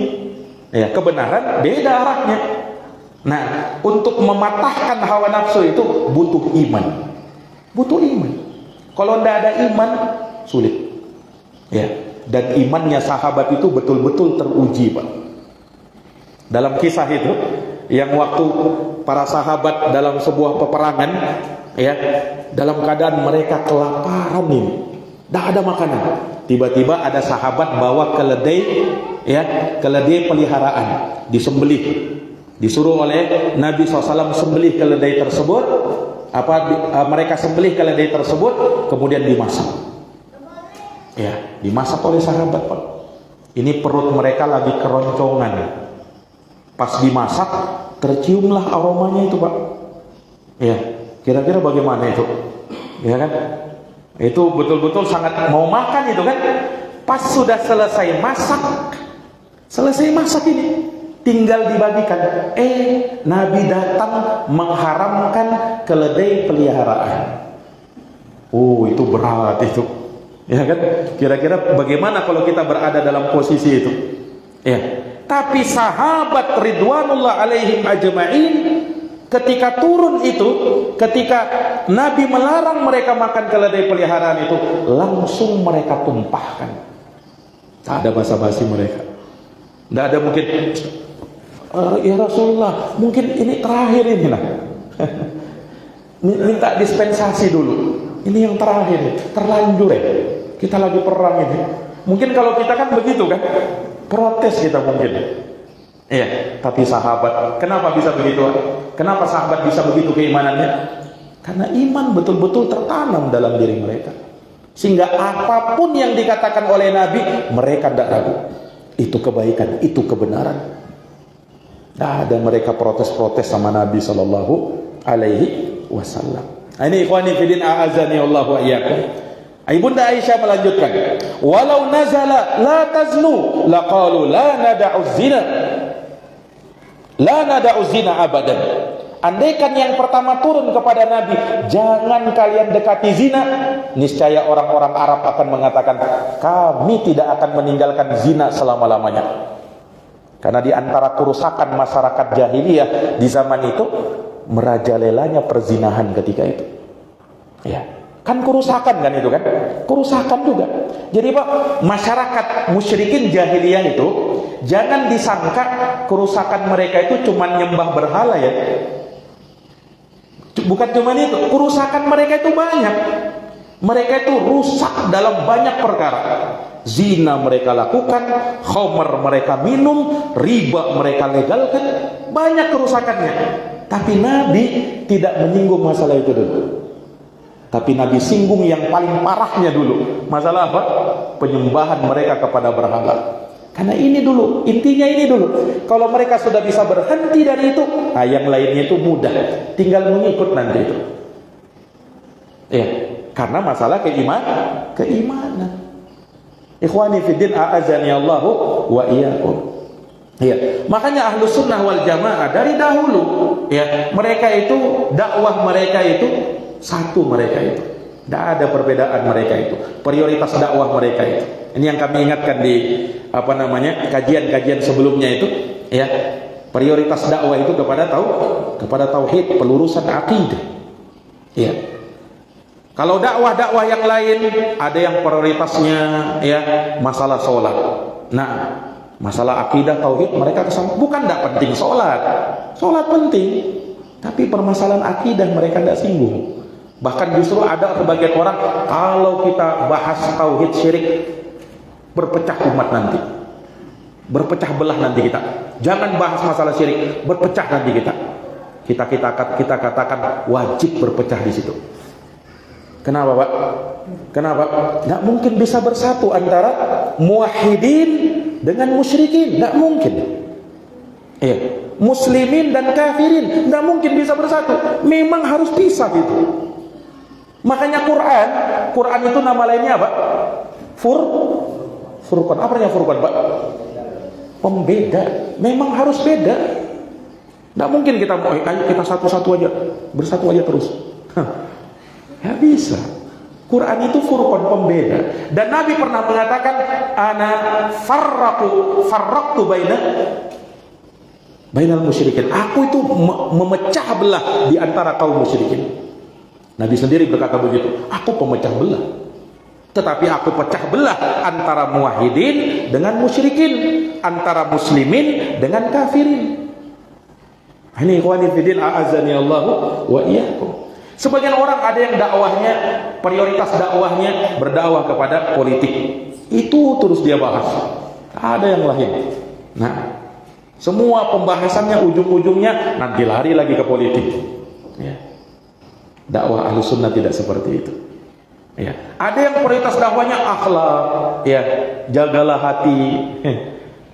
Ya, kebenaran beda arahnya. Nah, untuk mematahkan hawa nafsu itu butuh iman. Butuh iman. Kalau tidak ada iman, sulit. Ya, dan imannya sahabat itu betul-betul teruji, Pak. Dalam kisah itu, yang waktu para sahabat dalam sebuah peperangan, ya, dalam keadaan mereka kelaparan ini, tidak ada makanan. Tiba-tiba ada sahabat bawa keledai, ya, keledai peliharaan, disembelih. Disuruh oleh Nabi SAW sembelih keledai tersebut. Mereka sembelih keledai tersebut, kemudian dimasak. Ya, dimasak oleh sahabat, Pak. Ini perut mereka lagi keroncongan. Pas dimasak, terciumlah aromanya itu, Pak. Ya, kira-kira bagaimana itu? Ya kan? Itu betul-betul sangat mau makan itu kan? Pas sudah selesai masak ini, tinggal dibagikan. Nabi datang mengharamkan keledai peliharaan. Oh, itu berat itu. Ya kan? Kira-kira bagaimana kalau kita berada dalam posisi itu? Ya. Tapi sahabat ridwanullah alaihim ajma'in ketika turun itu, ketika Nabi melarang mereka makan keledai peliharaan itu, langsung mereka tumpahkan. Tak ada basa-basi mereka. Tidak ada mungkin ya Rasulullah, mungkin ini terakhir ini lah. Minta dispensasi dulu. Ini yang terakhir, terlanjur ya. Kita lagi perang ini. Mungkin kalau kita kan begitu kan, protes kita mungkin. Iya, tapi sahabat, kenapa bisa begitu? Kenapa sahabat bisa begitu keimanannya? Karena iman betul-betul tertanam dalam diri mereka. Sehingga apapun yang dikatakan oleh Nabi, mereka tidak ragu. Itu kebaikan, itu kebenaran. Tidak ada mereka protes-protes sama Nabi Sallallahu Alaihi Wasallam. Ini ikhwani fillah a'azani Allah wa iyyakum. Ibunda Aisyah melanjutkan, walau nazala la taznu laqalu la nada'u zina. La nada'u zina abadan. Andaikan yang pertama turun kepada Nabi, jangan kalian dekati zina, niscaya orang-orang Arab akan mengatakan, kami tidak akan meninggalkan zina selama-lamanya. Karena di antara kerusakan masyarakat jahiliyah di zaman itu, merajalelanya perzinahan ketika itu. Ya, kan kerusakan kan itu kan? Kerusakan juga. Jadi Pak, masyarakat musyrikin jahiliyah itu Jangan disangka kerusakan mereka itu cuma nyembah berhala ya. Bukan cuma itu, kerusakan mereka itu banyak. Mereka itu rusak dalam banyak perkara. Zina mereka lakukan, khamr mereka minum, riba mereka legalkan, banyak kerusakannya. Tapi Nabi tidak menyinggung masalah itu dulu. Tapi Nabi singgung yang paling parahnya dulu. Masalah apa? Penyembahan mereka kepada berhala. Karena ini dulu, intinya ini dulu. Kalau mereka sudah bisa berhenti dari itu, nah yang lainnya itu mudah, tinggal mengikut nanti itu. Ya, karena masalah keimanan. Ikhwani fiddin, a'azani Allahu wa iyyakum. Ya, makanya Ahlus Sunnah wal Jamaah dari dahulu, ya, mereka itu dakwah mereka itu satu, mereka itu. Tidak ada perbedaan mereka itu. Prioritas dakwah mereka itu. Ini yang kami ingatkan di kajian-kajian sebelumnya itu, ya. Prioritas dakwah itu kepada tauhid, pelurusan akidah. Ya. Kalau dakwah-dakwah yang lain ada yang prioritasnya ya masalah sholat. Nah, masalah akidah tauhid mereka kesana. Bukan tidak penting sholat. Sholat penting, tapi permasalahan akidah mereka tidak singgung. Bahkan justru ada sebagian orang, kalau kita bahas tauhid syirik, berpecah umat nanti, berpecah belah nanti kita. Jangan bahas masalah syirik, berpecah nanti kita. Kita katakan wajib berpecah di situ. Kenapa, Pak? Kenapa? Nggak mungkin bisa bersatu antara muwahhidin dengan musyrikin, nggak mungkin. Iya, muslimin dan kafirin nggak mungkin bisa bersatu. Memang harus pisah gitu. Makanya Quran itu nama lainnya apa? Furqan. Apa artinya Furqan, Pak? Pembeda. Memang harus beda. Nggak mungkin kita mau, ayo kita satu-satu aja, bersatu aja terus. Ya bisa. Quran itu Furqan, pembeda. Dan Nabi pernah mengatakan, ana farraqtu bainal musyrikin. Aku itu memecah belah di antara kaum musyrikin. Nabi sendiri berkata begitu, aku pemecah belah. Tetapi aku pecah belah antara muwahhidin dengan musyrikin, antara muslimin dengan kafirin. Ini ikhwani fiddin, a'azani Allahu wa iyyakum. Sebagian orang ada yang dakwahnya, prioritas dakwahnya berdakwah kepada politik. Itu terus dia bahas. Ada yang lain. Nah, semua pembahasannya ujung-ujungnya nanti lari lagi ke politik. Ya. Dakwah Ahlus Sunnah tidak seperti itu. Ya. Ada yang prioritas dakwahnya akhlak, ya, jagalah hati.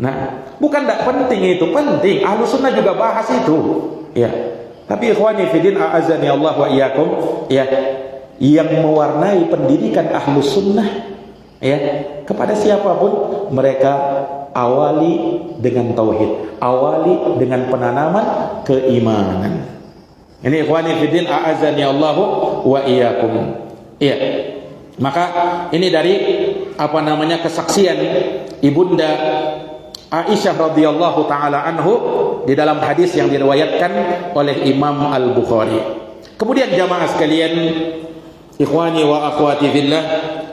Nah, bukan tidak penting itu, penting. Ahlus Sunnah juga bahas itu. Ya. Tapi ikhwani fiddin, a'azani Allah wa iyyakum, ya, yang mewarnai pendidikan Ahlus Sunnah, ya, kepada siapapun mereka awali dengan tauhid, awali dengan penanaman keimanan. Ini ikhwani fiddin, a'azani Allahu wa iyyakum. Iya. Maka ini dari kesaksian Ibunda Aisyah radhiyallahu taala anhu di dalam hadis yang diriwayatkan oleh Imam Al-Bukhari. Kemudian jamaah sekalian, ikhwani wa akhwati fillah,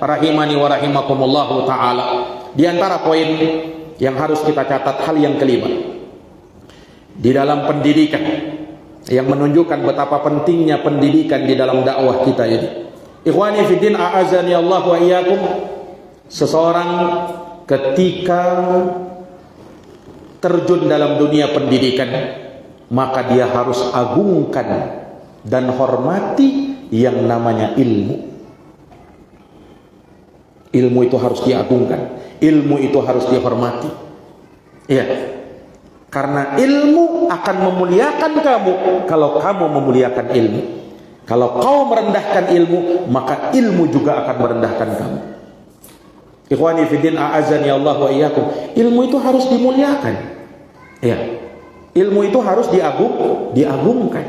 rahimani wa rahimakumullah taala. Di antara poin yang harus kita catat, hal yang kelima di dalam pendidikan, yang menunjukkan betapa pentingnya pendidikan di dalam dakwah kita ini. Ikhwani fiddin, a'azani Allah wa iyyakum, seseorang ketika terjun dalam dunia pendidikan, maka dia harus agungkan dan hormati yang namanya ilmu. Ilmu itu harus diagungkan, ilmu itu harus dihormati. Iya. Karena ilmu akan memuliakan kamu kalau kamu memuliakan ilmu. Kalau kau merendahkan ilmu, maka ilmu juga akan merendahkan kamu. Ikhwani fiddin, a'azani Allah wa iyyakum. Ilmu itu harus dimuliakan. Ya. Ilmu itu harus diagungkan.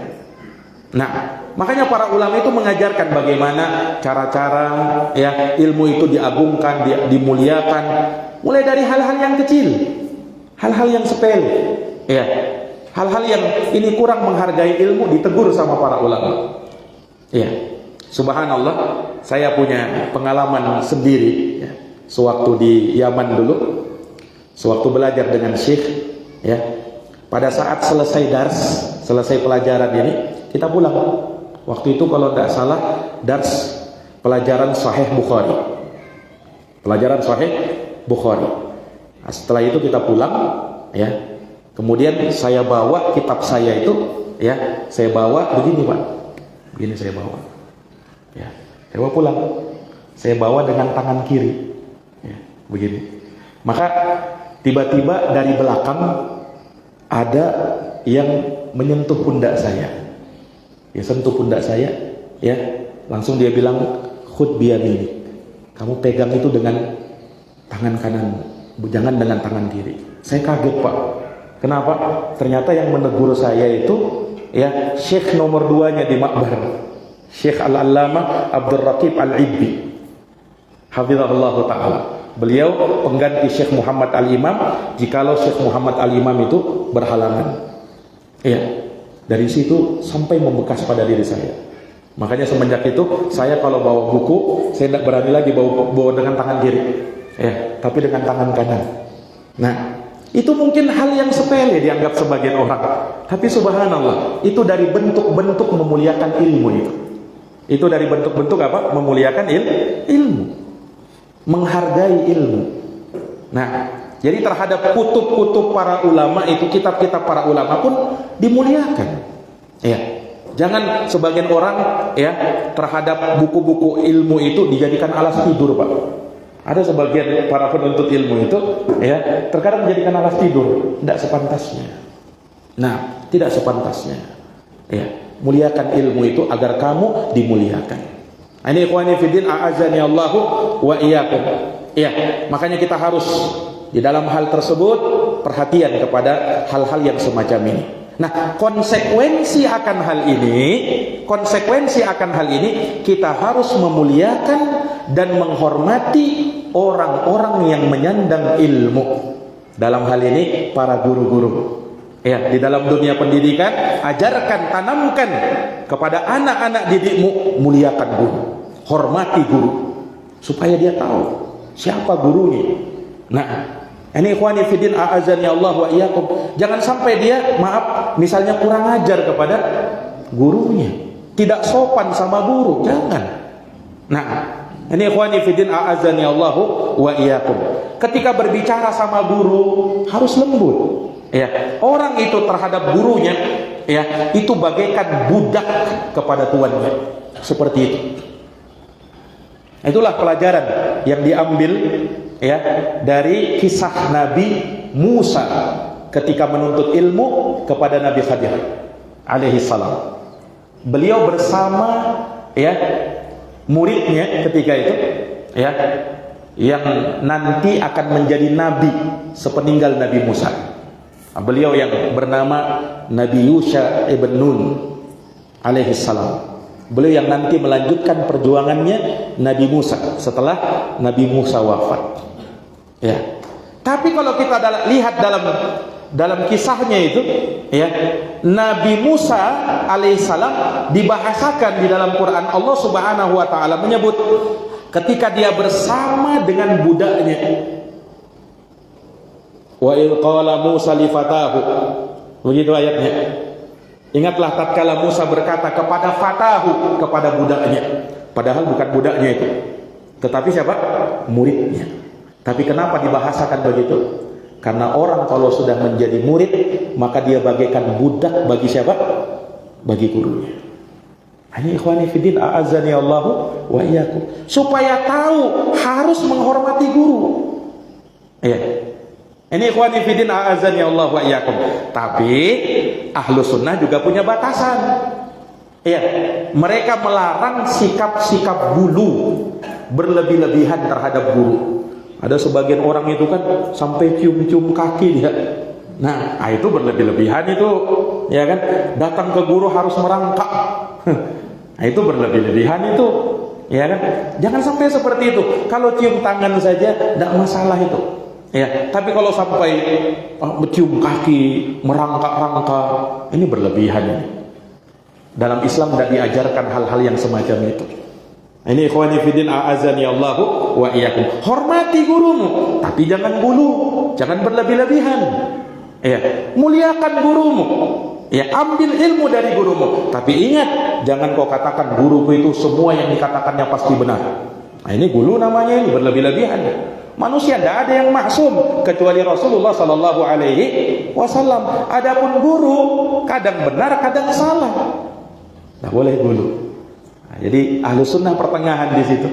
Nah, makanya para ulama itu mengajarkan bagaimana cara-cara ya ilmu itu diagungkan, dimuliakan, mulai dari hal-hal yang kecil, hal-hal yang sepele. Ya, hal-hal yang ini kurang menghargai ilmu ditegur sama para ulama. Ya, subhanallah, saya punya pengalaman sendiri ya, sewaktu di Yaman dulu. Sewaktu belajar dengan syekh, ya, pada saat selesai dars, selesai pelajaran ini, kita pulang. Waktu itu kalau tidak salah dars pelajaran Sahih Bukhari. Pelajaran Sahih Bukhari. Nah, setelah itu kita pulang, ya. Kemudian saya bawa kitab saya itu, ya, saya bawa begini, Pak. Begini saya bawa. Ya, saya bawa pulang. Saya bawa dengan tangan kiri. Ya, begini. Maka tiba-tiba dari belakang ada yang menyentuh pundak saya. Ya, sentuh pundak saya, ya. Langsung dia bilang, "Khudh biyaminik." Kamu pegang itu dengan tangan kanan, jangan dengan tangan kiri. Saya kaget, Pak. Kenapa? Ternyata yang menegur saya itu, ya, syekh nomor 2-nya di Makbar, Syekh Al-Allamah Abdul Raqib Al-Ibbi, hafizahullah ta'ala. Beliau pengganti Syekh Muhammad Al-Imam jikalau Syekh Muhammad Al-Imam itu berhalangan. Iya, dari situ sampai membekas pada diri saya. Makanya semenjak itu saya kalau bawa buku, saya tidak berani lagi bawa dengan tangan kiri, ya, tapi dengan tangan kanan. Nah, itu mungkin hal yang sepele dianggap sebagian orang, tapi subhanallah, itu dari bentuk-bentuk memuliakan ilmu itu. Itu dari bentuk-bentuk apa? Memuliakan ilmu. Menghargai ilmu. Nah, jadi terhadap kutub-kutub para ulama itu, kitab-kitab para ulama pun dimuliakan. Ya. Jangan sebagian orang, ya, terhadap buku-buku ilmu itu dijadikan alas tidur, Pak. Ada sebagian para penuntut ilmu itu, ya, terkadang menjadikan alas tidur, tidak sepantasnya. Nah, tidak sepantasnya. Ya, muliakan ilmu itu agar kamu dimuliakan. Ini ikhwani fiddin, a'azani Allahu wa iyyakum. Ya, makanya kita harus di dalam hal tersebut perhatian kepada hal-hal yang semacam ini. Nah, konsekuensi akan hal ini kita harus memuliakan dan menghormati orang-orang yang menyandang ilmu. Dalam hal ini para guru-guru. Ya, di dalam dunia pendidikan, ajarkan, tanamkan kepada anak-anak didikmu, muliakan guru, hormati guru, supaya dia tahu siapa gurunya. Nah, ini ikhwani fiddin, a'azani Allah wa iyyakum. Jangan sampai dia, maaf, misalnya kurang ajar kepada gurunya, tidak sopan sama guru, jangan. Nah, ini ikhwani fiddin, a'azani Allah wa iyyakum. Ketika berbicara sama guru harus lembut. Ya, orang itu terhadap gurunya, ya, itu bagaikan budak kepada tuannya. Seperti itu. Itulah pelajaran yang diambil, ya, dari kisah Nabi Musa ketika menuntut ilmu kepada Nabi Khadir alaihi salam. Beliau bersama, ya, muridnya ketika itu, ya, yang nanti akan menjadi nabi sepeninggal Nabi Musa. Beliau yang bernama Nabi Yusha ibn Nun alaihi salam. Beliau yang nanti melanjutkan perjuangannya Nabi Musa setelah Nabi Musa wafat. Ya. Tapi kalau kita lihat dalam kisahnya itu, ya, Nabi Musa alaihissalam dibahasakan di dalam Quran. Allah Subhanahu wa taala menyebut ketika dia bersama dengan budaknya. Wa idh qala Musa li fatahu. Begitu ayatnya. Ingatlah tatkala Musa berkata kepada fatahu, kepada budaknya. Padahal bukan budaknya itu, tetapi siapa? Muridnya. Tapi kenapa dibahasakan begitu? Karena orang kalau sudah menjadi murid, maka dia bagaikan budak bagi siapa? Bagi gurunya. Ini ikhwani fiddin, a'azani Allahu wa iyyakum. Supaya tahu harus menghormati guru. Iya. Ini ikhwani fiddin, a'azani Allahu wa iyyakum. Tapi ahlu sunnah juga punya batasan. Iya. Mereka melarang sikap-sikap bulu berlebih-lebihan terhadap guru. Ada sebagian orang itu kan sampai cium-cium kaki dia. Nah, itu berlebih-lebihan itu, ya kan? Datang ke guru harus merangkak. Nah, itu berlebih-lebihan itu, ya kan? Jangan sampai seperti itu. Kalau cium tangan saja tidak masalah itu. Ya, tapi kalau sampai cium kaki, merangkak-rangkak, ini berlebihan ini. Dalam Islam tidak diajarkan hal-hal yang semacam itu. Ini ikhwani fiddin a'azani Allahu wa iyyakum. Hormati gurumu, tapi jangan gulu, jangan berlebih-lebihan. Ya, muliakan gurumu. Ya, ambil ilmu dari gurumu, tapi ingat, jangan kau katakan guruku itu semua yang dikatakannya pasti benar. Nah, ini gulu namanya, ini berlebih-lebihan. Manusia tidak ada yang maksum kecuali Rasulullah sallallahu alaihi wasallam. Adapun guru kadang benar, kadang salah. Tidak boleh gulu. Nah, jadi ahlu sunnah pertengahan di situ.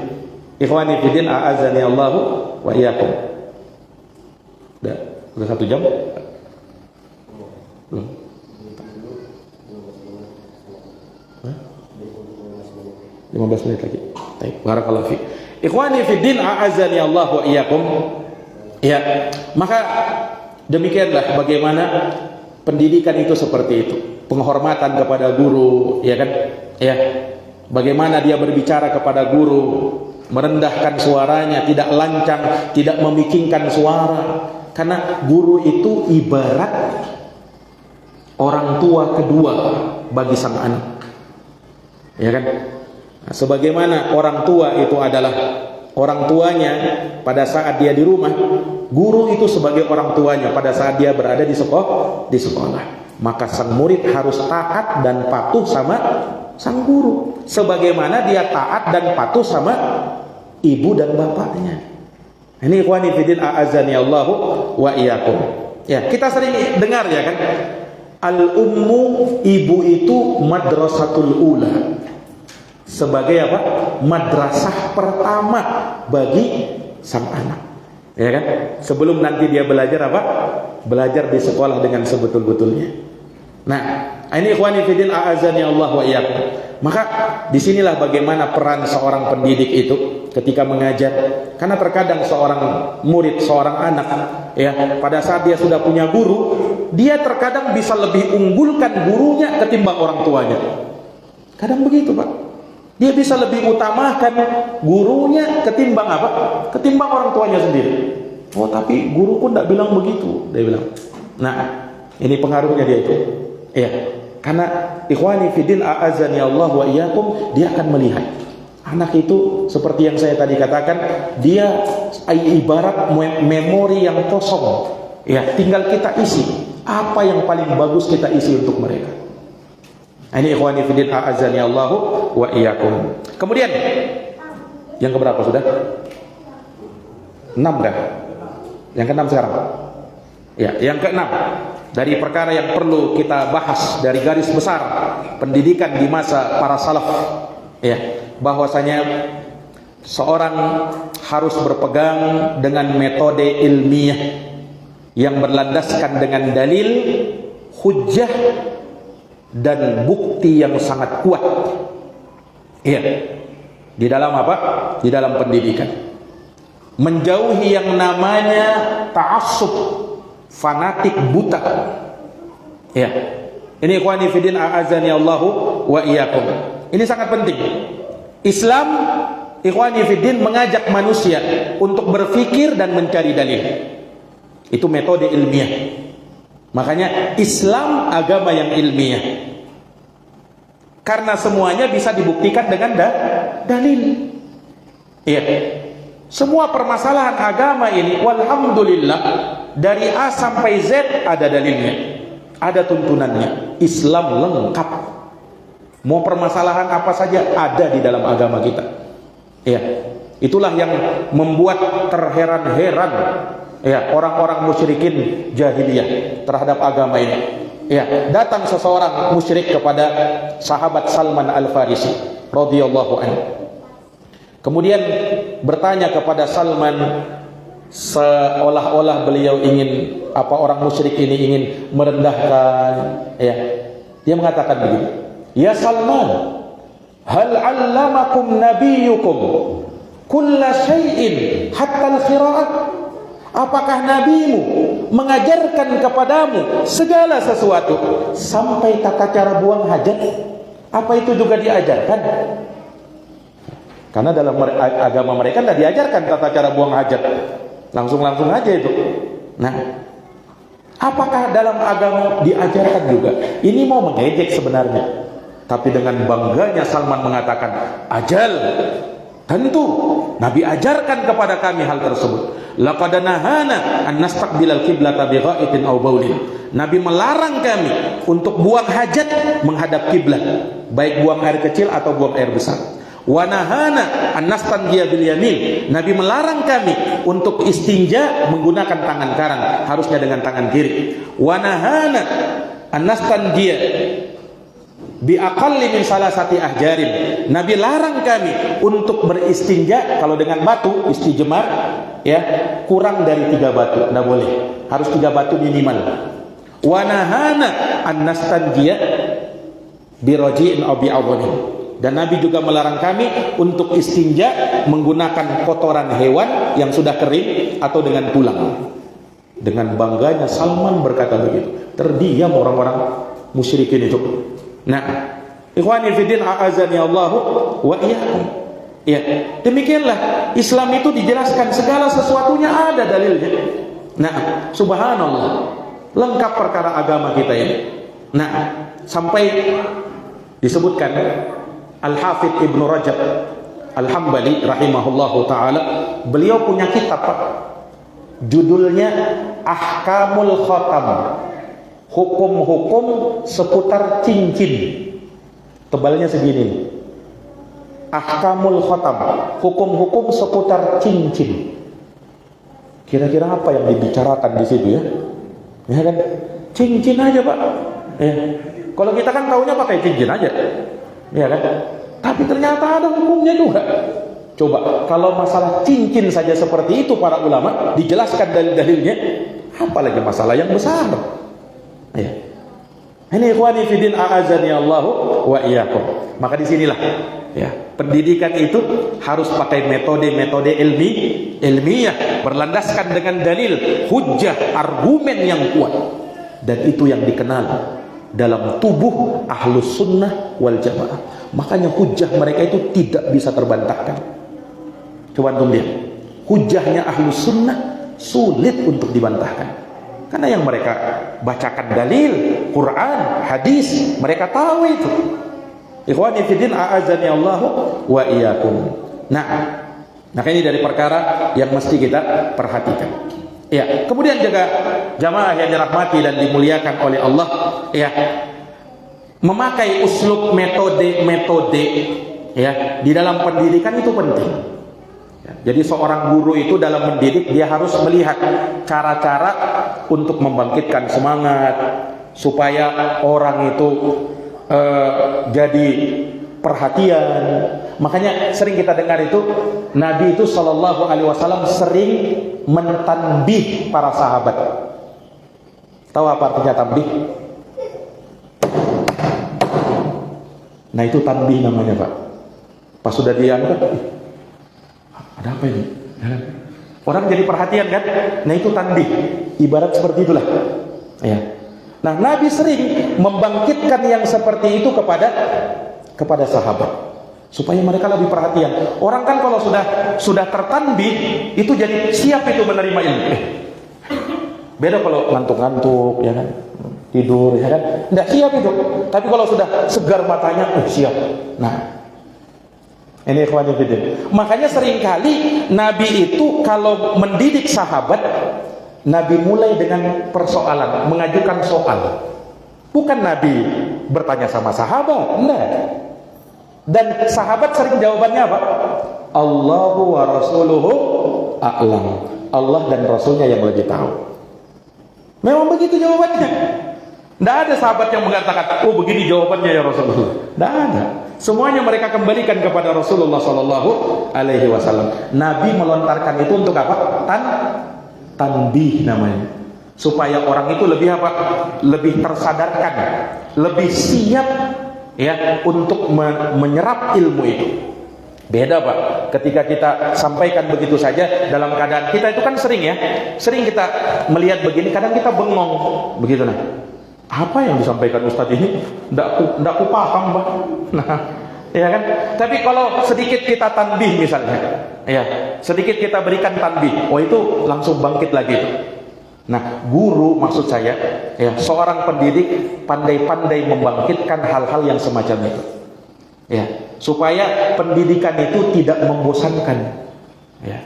Ikhwani fiddin a'azani Allahu wa iyyakum. Udah 1 jam? Belum. 15 menit lagi. Baik, barakallahu fiik. Ikhwani fiddin a'azani Allah wa iyyakum. Ya, maka demikianlah bagaimana pendidikan itu seperti itu. Penghormatan kepada guru, ya kan? Ya. Bagaimana dia berbicara kepada guru, merendahkan suaranya, tidak lancang, tidak memikingkan suara. Karena guru itu ibarat orang tua kedua bagi sang anak. Ya kan? Nah, sebagaimana orang tua itu adalah orang tuanya pada saat dia di rumah, guru itu sebagai orang tuanya pada saat dia berada di sekolah. Maka sang murid harus taat dan patuh sama sang guru, sebagaimana dia taat dan patuh sama ibu dan bapaknya. Ini ikhwani fiddin a'azani Allahu wa iyyakum. Ya, kita sering dengar ya kan, al-ummu, ibu itu madrasatul ula. Sebagai apa? Madrasah pertama bagi sang anak. Ya kan? Sebelum nanti dia belajar apa? Belajar di sekolah dengan sebetul-betulnya. Nah, ini ikhwani fiddin a'azani Allah wa iyyakum. Maka disinilah bagaimana peran seorang pendidik itu ketika mengajar. Karena terkadang seorang murid, seorang anak, ya, pada saat dia sudah punya guru, dia terkadang bisa lebih unggulkan gurunya ketimbang orang tuanya. Kadang begitu, Pak. Dia bisa lebih utamakan gurunya ketimbang apa? Ketimbang orang tuanya sendiri. Oh, tapi guruku tidak bilang begitu, dia bilang. Nah, ini pengaruhnya dia itu. Ya, karena ikhwani fiddin a'azani Allah wa iyyakum, dia akan melihat anak itu seperti yang saya tadi katakan, dia ibarat memori yang kosong. Ya, tinggal kita isi apa yang paling bagus, kita isi untuk mereka. Ini ikhwani fiddin a'azani Allahu wa iyyakum. Kemudian yang keberapa sudah? 6 kan? Yang ke-6 sekarang. Ya, yang ke-6 dari perkara yang perlu kita bahas dari garis besar pendidikan di masa para salaf, ya, bahwasanya seorang harus berpegang dengan metode ilmiah yang berlandaskan dengan dalil, hujjah dan bukti yang sangat kuat. Iya. Di dalam apa? Di dalam pendidikan. Menjauhi yang namanya ta'assub, fanatik buta. Ya. Ini ikhwani fiddin a'azani Allahu wa iyyakum. Ini sangat penting. Islam, ikhwani fiddin, mengajak manusia untuk berpikir dan mencari dalil. Itu metode ilmiah. Makanya Islam agama yang ilmiah. Karena semuanya bisa dibuktikan dengan dalil. Iya. Semua permasalahan agama ini, walhamdulillah, dari A sampai Z ada dalilnya, ada tuntunannya. Islam lengkap. Mau permasalahan apa saja ada di dalam agama kita. Iya. Itulah yang membuat terheran-heran, ya, orang-orang musyrikin jahiliyah terhadap agama ini. Ya, datang seseorang musyrik kepada sahabat Salman Al-Farisi radhiyallahu anhu. Kemudian bertanya kepada Salman, seolah-olah beliau ingin, apa, orang musyrik ini ingin merendahkan, ya. Dia mengatakan begini, "Ya Salman, hal 'allamakum nabiyyukum kulla syai'in hatta al-qira'ah?" Apakah nabimu mengajarkan kepadamu segala sesuatu sampai tata cara buang hajat? Apa itu juga diajarkan? Karena dalam agama mereka tidak diajarkan tata cara buang hajat. Langsung-langsung aja itu. Nah, apakah dalam agama diajarkan juga? Ini mau mengejek sebenarnya. Tapi dengan bangganya Salman mengatakan, "Ajal, Tentu Nabi ajarkan kepada kami hal tersebut. Laqad nahana an nastaqbilal qiblata bi gha'itin aw baulin. Nabi melarang kami untuk buang hajat menghadap kiblat, baik buang air kecil atau buang air besar. Wa nahana an nastanjiya bil yamin. Nabi melarang kami untuk istinja menggunakan tangan kanan, harusnya dengan tangan kiri. Wa nahana an nastanjiya bi aqalli min salasati ahjarin. Nabi larang kami untuk beristinja kalau dengan batu, istijmar, ya, kurang dari 3 batu, enggak boleh. Harus 3 batu minimal. Wa nahana an nastanjiya bi raji'in aw bi adhamin. Dan Nabi juga melarang kami untuk istinja menggunakan kotoran hewan yang sudah kering atau dengan tulang. Dengan bangganya Salman berkata begitu. Terdiam orang-orang musyrikin itu. Nah, ikhwani fiddin a'azani Allahu wa iyyakum. Ya, demikianlah Islam itu dijelaskan segala sesuatunya ada dalilnya. Nah, subhanallah, lengkap perkara agama kita ini. Nah, sampai disebutkan Al-Hafidh Ibnu Rajab Al-Hambali rahimahullahu taala, beliau punya kitab, Pak. Judulnya Ahkamul Khatam. Hukum-hukum seputar cincin. Tebalnya segini. Ahkamul Khatam. Hukum-hukum seputar cincin. Kira-kira apa yang dibicarakan di situ ya? Ya kan? Cincin aja, Pak. Ya. Kalau kita kan taunya pakai cincin aja. Ya kan? Tapi ternyata ada hukumnya juga. Coba, kalau masalah cincin saja seperti itu para ulama dijelaskan dalil-dalilnya, apalagi masalah yang besar. Ya. Ini ikhwani fiddin a'azani Allahu wa iyyakum. Maka disinilah ya, pendidikan itu harus pakai metode-metode ilmiah, berlandaskan dengan dalil, hujjah, argumen yang kuat. Dan itu yang dikenal dalam tubuh ahlus sunnah wal jamaah. Makanya hujjah mereka itu tidak bisa terbantahkan. Coba antum lihat, hujjahnya ahlus sunnah sulit untuk dibantahkan. Karena yang mereka bacakan dalil, Quran, hadis, mereka tahu itu. Ikhwani fiddin a'azani Allahu wa iyyakum. Nah, ini dari perkara yang mesti kita perhatikan. Ya, kemudian juga jamaah yang dirahmati dan dimuliakan oleh Allah, ya, memakai uslub metode-metode ya di dalam pendidikan itu penting. Jadi seorang guru itu dalam mendidik dia harus melihat cara-cara untuk membangkitkan semangat supaya orang itu jadi perhatian. Makanya sering kita dengar itu Nabi itu Shallallahu Alaihi Wasallam sering mentanbih para sahabat. Tahu apa artinya tanbih? Nah itu tanbih namanya, Pak. Pas sudah diangkat, ada apa ini? Orang jadi perhatian kan? Nah itu tanbih. Ibarat seperti itulah. Ya. Nah Nabi sering membangkitkan yang seperti itu kepada sahabat supaya mereka lebih perhatian. Orang kan kalau sudah tertanbih itu jadi siap itu menerima ilmu. Beda kalau ngantuk-ngantuk, ya kan? Tidur, ya kan? Nggak siap itu. Tapi kalau sudah segar matanya, siap. Nah, ini ikhwani fillah. Makanya seringkali Nabi itu kalau mendidik sahabat, Nabi mulai dengan persoalan, mengajukan soal. Bukan Nabi bertanya sama sahabat, enggak. Dan sahabat sering jawabannya apa? Allahu wa rasuluhu a'lam. Allah dan Rasulnya yang lebih tahu. Memang begitu jawabannya. Tidak ada sahabat yang mengatakan, oh begini jawabannya ya Rasulullah. Tidak ada. Semuanya mereka kembalikan kepada Rasulullah Sallallahu Alaihi Wasallam. Nabi melontarkan itu untuk apa? Tanbih namanya. Supaya orang itu lebih apa? Lebih tersadarkan, lebih siap ya untuk menyerap ilmu itu. Beda, Pak, ketika kita sampaikan begitu saja dalam keadaan kita itu kan sering kita melihat begini, kadang kita bengong begitu. Nah, apa yang disampaikan Ustadz ini? Nggak ku paham, Pak. Nah, ya kan? Tapi kalau sedikit kita tanbih misalnya, ya, sedikit kita berikan tanbih, oh itu langsung bangkit lagi. Nah, guru maksud saya, ya, seorang pendidik pandai-pandai membangkitkan hal-hal yang semacam itu. Ya, supaya pendidikan itu tidak membosankan. Ya.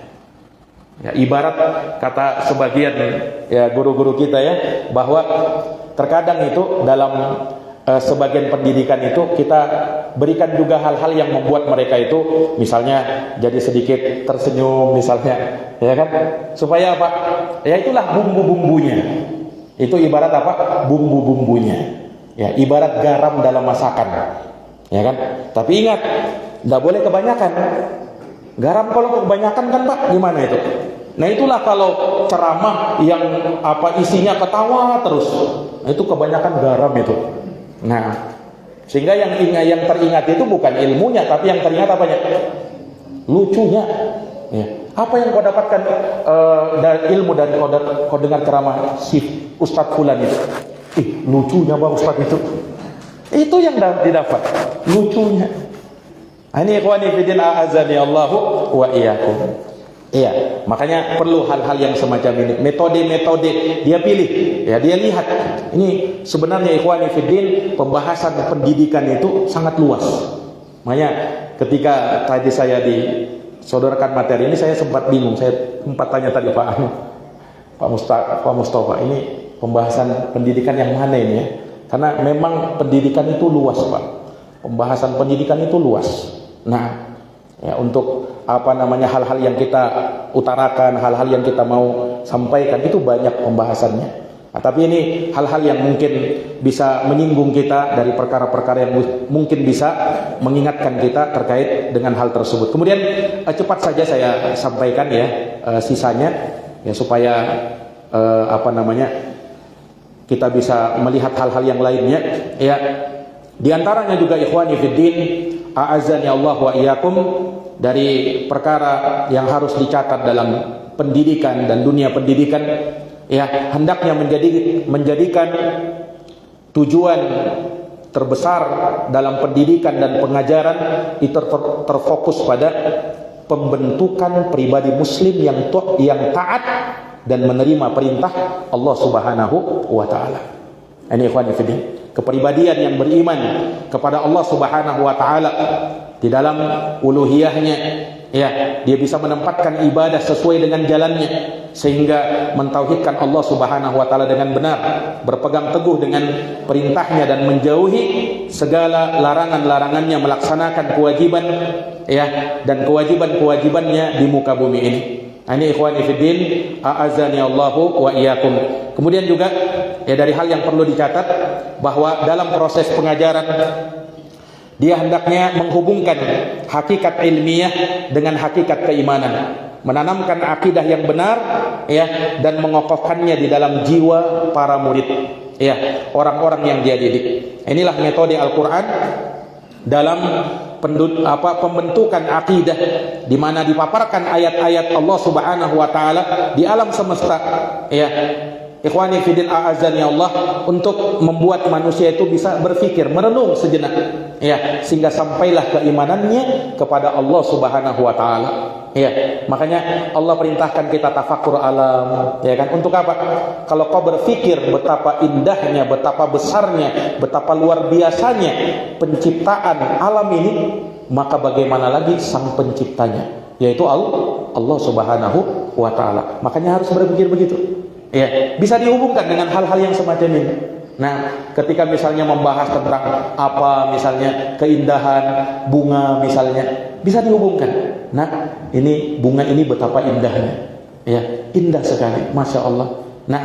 Ya, ibarat kata sebagian ya guru-guru kita ya, bahwa terkadang itu dalam sebagian pendidikan itu kita berikan juga hal-hal yang membuat mereka itu misalnya jadi sedikit tersenyum misalnya, ya kan? Supaya apa? Ya itulah bumbu-bumbunya. Itu ibarat apa? Bumbu-bumbunya. Ya, ibarat garam dalam masakan. Ya kan? Tapi ingat, enggak boleh kebanyakan. Garam kalau kebanyakan kan Pak, gimana itu? Nah itulah kalau ceramah yang apa isinya ketawa terus, nah, itu kebanyakan garam itu. Nah, sehingga yang teringat itu bukan ilmunya, tapi yang teringat apanya? Lucunya. Ya. Apa yang kau dapatkan dari ilmu dari kau dengar ceramah si Ustadz Fulan itu? Lucunya Bang Ustadz itu. Itu yang didapat, lucunya. Ini ikhwani fillah a'azani Allahu wa iyyakum. Iya, makanya perlu hal-hal yang semacam ini. Metode-metode dia pilih, ya dia lihat. Ini sebenarnya ikhwani fillah pembahasan pendidikan itu sangat luas. Makanya ketika tadi saya disodorkan materi ini saya sempat bingung. Saya sempat tanya tadi Pak Mustafa, ini pembahasan pendidikan yang mana ini ya? Karena memang pendidikan itu luas Pak. Pembahasan pendidikan itu luas. Nah, ya untuk hal-hal yang kita utarakan, hal-hal yang kita mau sampaikan itu banyak pembahasannya. Nah, tapi ini hal-hal yang mungkin bisa menyinggung kita dari perkara-perkara yang mungkin bisa mengingatkan kita terkait dengan hal tersebut. Kemudian cepat saja saya sampaikan ya sisanya ya supaya kita bisa melihat hal-hal yang lainnya ya. Di antaranya juga ikhwani fiddin a'azani Allah wa iyyakum, dari perkara yang harus dicatat dalam pendidikan dan dunia pendidikan ya, hendaknya menjadikan tujuan terbesar dalam pendidikan dan pengajaran itu terfokus pada pembentukan pribadi muslim yang taat dan menerima perintah Allah Subhanahu wa taala. Ini ikhwan fillah, kepribadian yang beriman kepada Allah Subhanahu wa taala di dalam uluhiyahnya ya, dia bisa menempatkan ibadah sesuai dengan jalannya sehingga mentauhidkan Allah Subhanahu wa taala dengan benar, berpegang teguh dengan perintahnya dan menjauhi segala larangan-larangannya, melaksanakan kewajiban ya dan kewajiban-kewajibannya di muka bumi ini. Ini ikhwani fiddin a'azani Allahu wa iyyakum. Kemudian juga ya dari hal yang perlu dicatat bahwa dalam proses pengajaran dia hendaknya menghubungkan hakikat ilmiah dengan hakikat keimanan, menanamkan akidah yang benar ya dan mengokohkannya di dalam jiwa para murid ya, orang-orang yang dia didik. Inilah metode Al-Qur'an dalam pembentukan akidah, di mana dipaparkan ayat-ayat Allah Subhanahu wa taala di alam semesta ya. Ikhwani fiddin a'azani Allah, untuk membuat manusia itu bisa berpikir, merenung sejenak ya, sehingga sampailah keimanannya kepada Allah Subhanahu wa taala ya. Makanya Allah perintahkan kita tafakur alam ya kan, untuk apa? Kalau kau berpikir betapa indahnya, betapa besarnya, betapa luar biasanya penciptaan alam ini, maka bagaimana lagi sang penciptanya, yaitu Allah Subhanahu wa taala. Makanya harus berpikir begitu. Ya, bisa dihubungkan dengan hal-hal yang semacam ini. Nah, ketika misalnya membahas tentang apa, misalnya keindahan bunga misalnya, bisa dihubungkan. Nah, ini bunga ini betapa indahnya. Ya, indah sekali, masya Allah. Nah,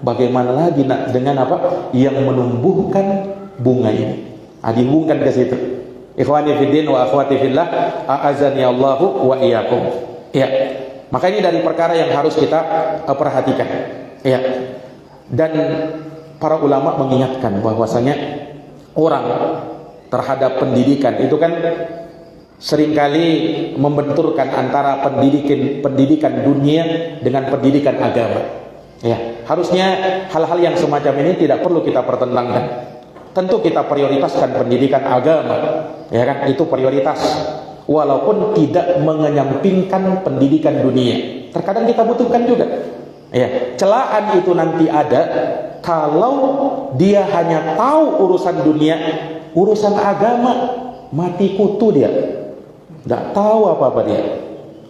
bagaimana lagi dengan apa yang menumbuhkan bunga ini? Dihubungkan ke situ. Ikhwani fiddin wa akhwati fillah, a'azani Allahu wa iyyakum. Ya, maka ini dari perkara yang harus kita perhatikan. Ya, dan para ulama mengingatkan bahwasanya orang terhadap pendidikan itu kan seringkali membenturkan antara pendidikan dunia dengan pendidikan agama. Ya, harusnya hal-hal yang semacam ini tidak perlu kita pertentangkan. Tentu kita prioritaskan pendidikan agama, ya kan, itu prioritas. Walaupun tidak mengenyampingkan pendidikan dunia, terkadang kita butuhkan juga. Ya, celaan itu nanti ada kalau dia hanya tahu urusan dunia, urusan agama mati kutu dia, tidak tahu apa-apa dia.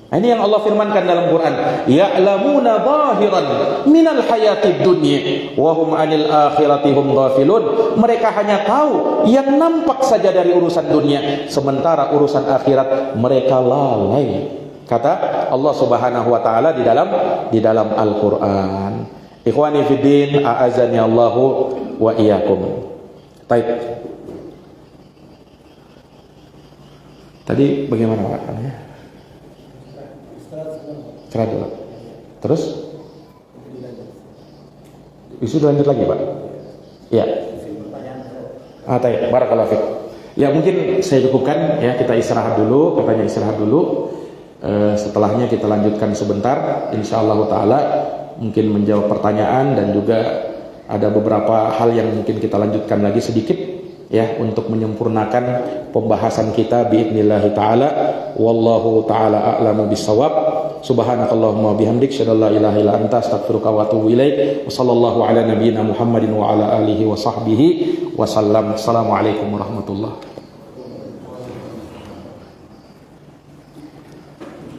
Nah, ini yang Allah firmankan dalam Quran, ya'lamuna zahiran minal hayatid dunya wa hum 'anil akhirati hum ghafilun. Mereka hanya tahu yang nampak saja dari urusan dunia, sementara urusan akhirat mereka lalai. Kata Allah Subhanahu wa taala di dalam Al-Qur'an. Ikhwani fiddin, a'azani Allahu wa iyyakum. Baik. Tadi bagaimana Pak? Istirahat dulu. Terus? Sudah lanjut lagi Pak? Ya. Baik, barakallahu fiik. Ya mungkin saya cukupkan ya, kita istirahat dulu, katanya istirahat dulu. Setelahnya kita lanjutkan sebentar, insyaallah taala mungkin menjawab pertanyaan dan juga ada beberapa hal yang mungkin kita lanjutkan lagi sedikit ya untuk menyempurnakan pembahasan kita biidznillah taala. Wallahu taala a'lamu bissawab. Subhanakallahumma bihamdik, syada la ilaha illa anta, astaghfiruka wa atubu ilaik. Wassallallahu ala nabiyyina Muhammadin wa ala alihi wa sahbihi wasallam. Assalamualaikum warahmatullahi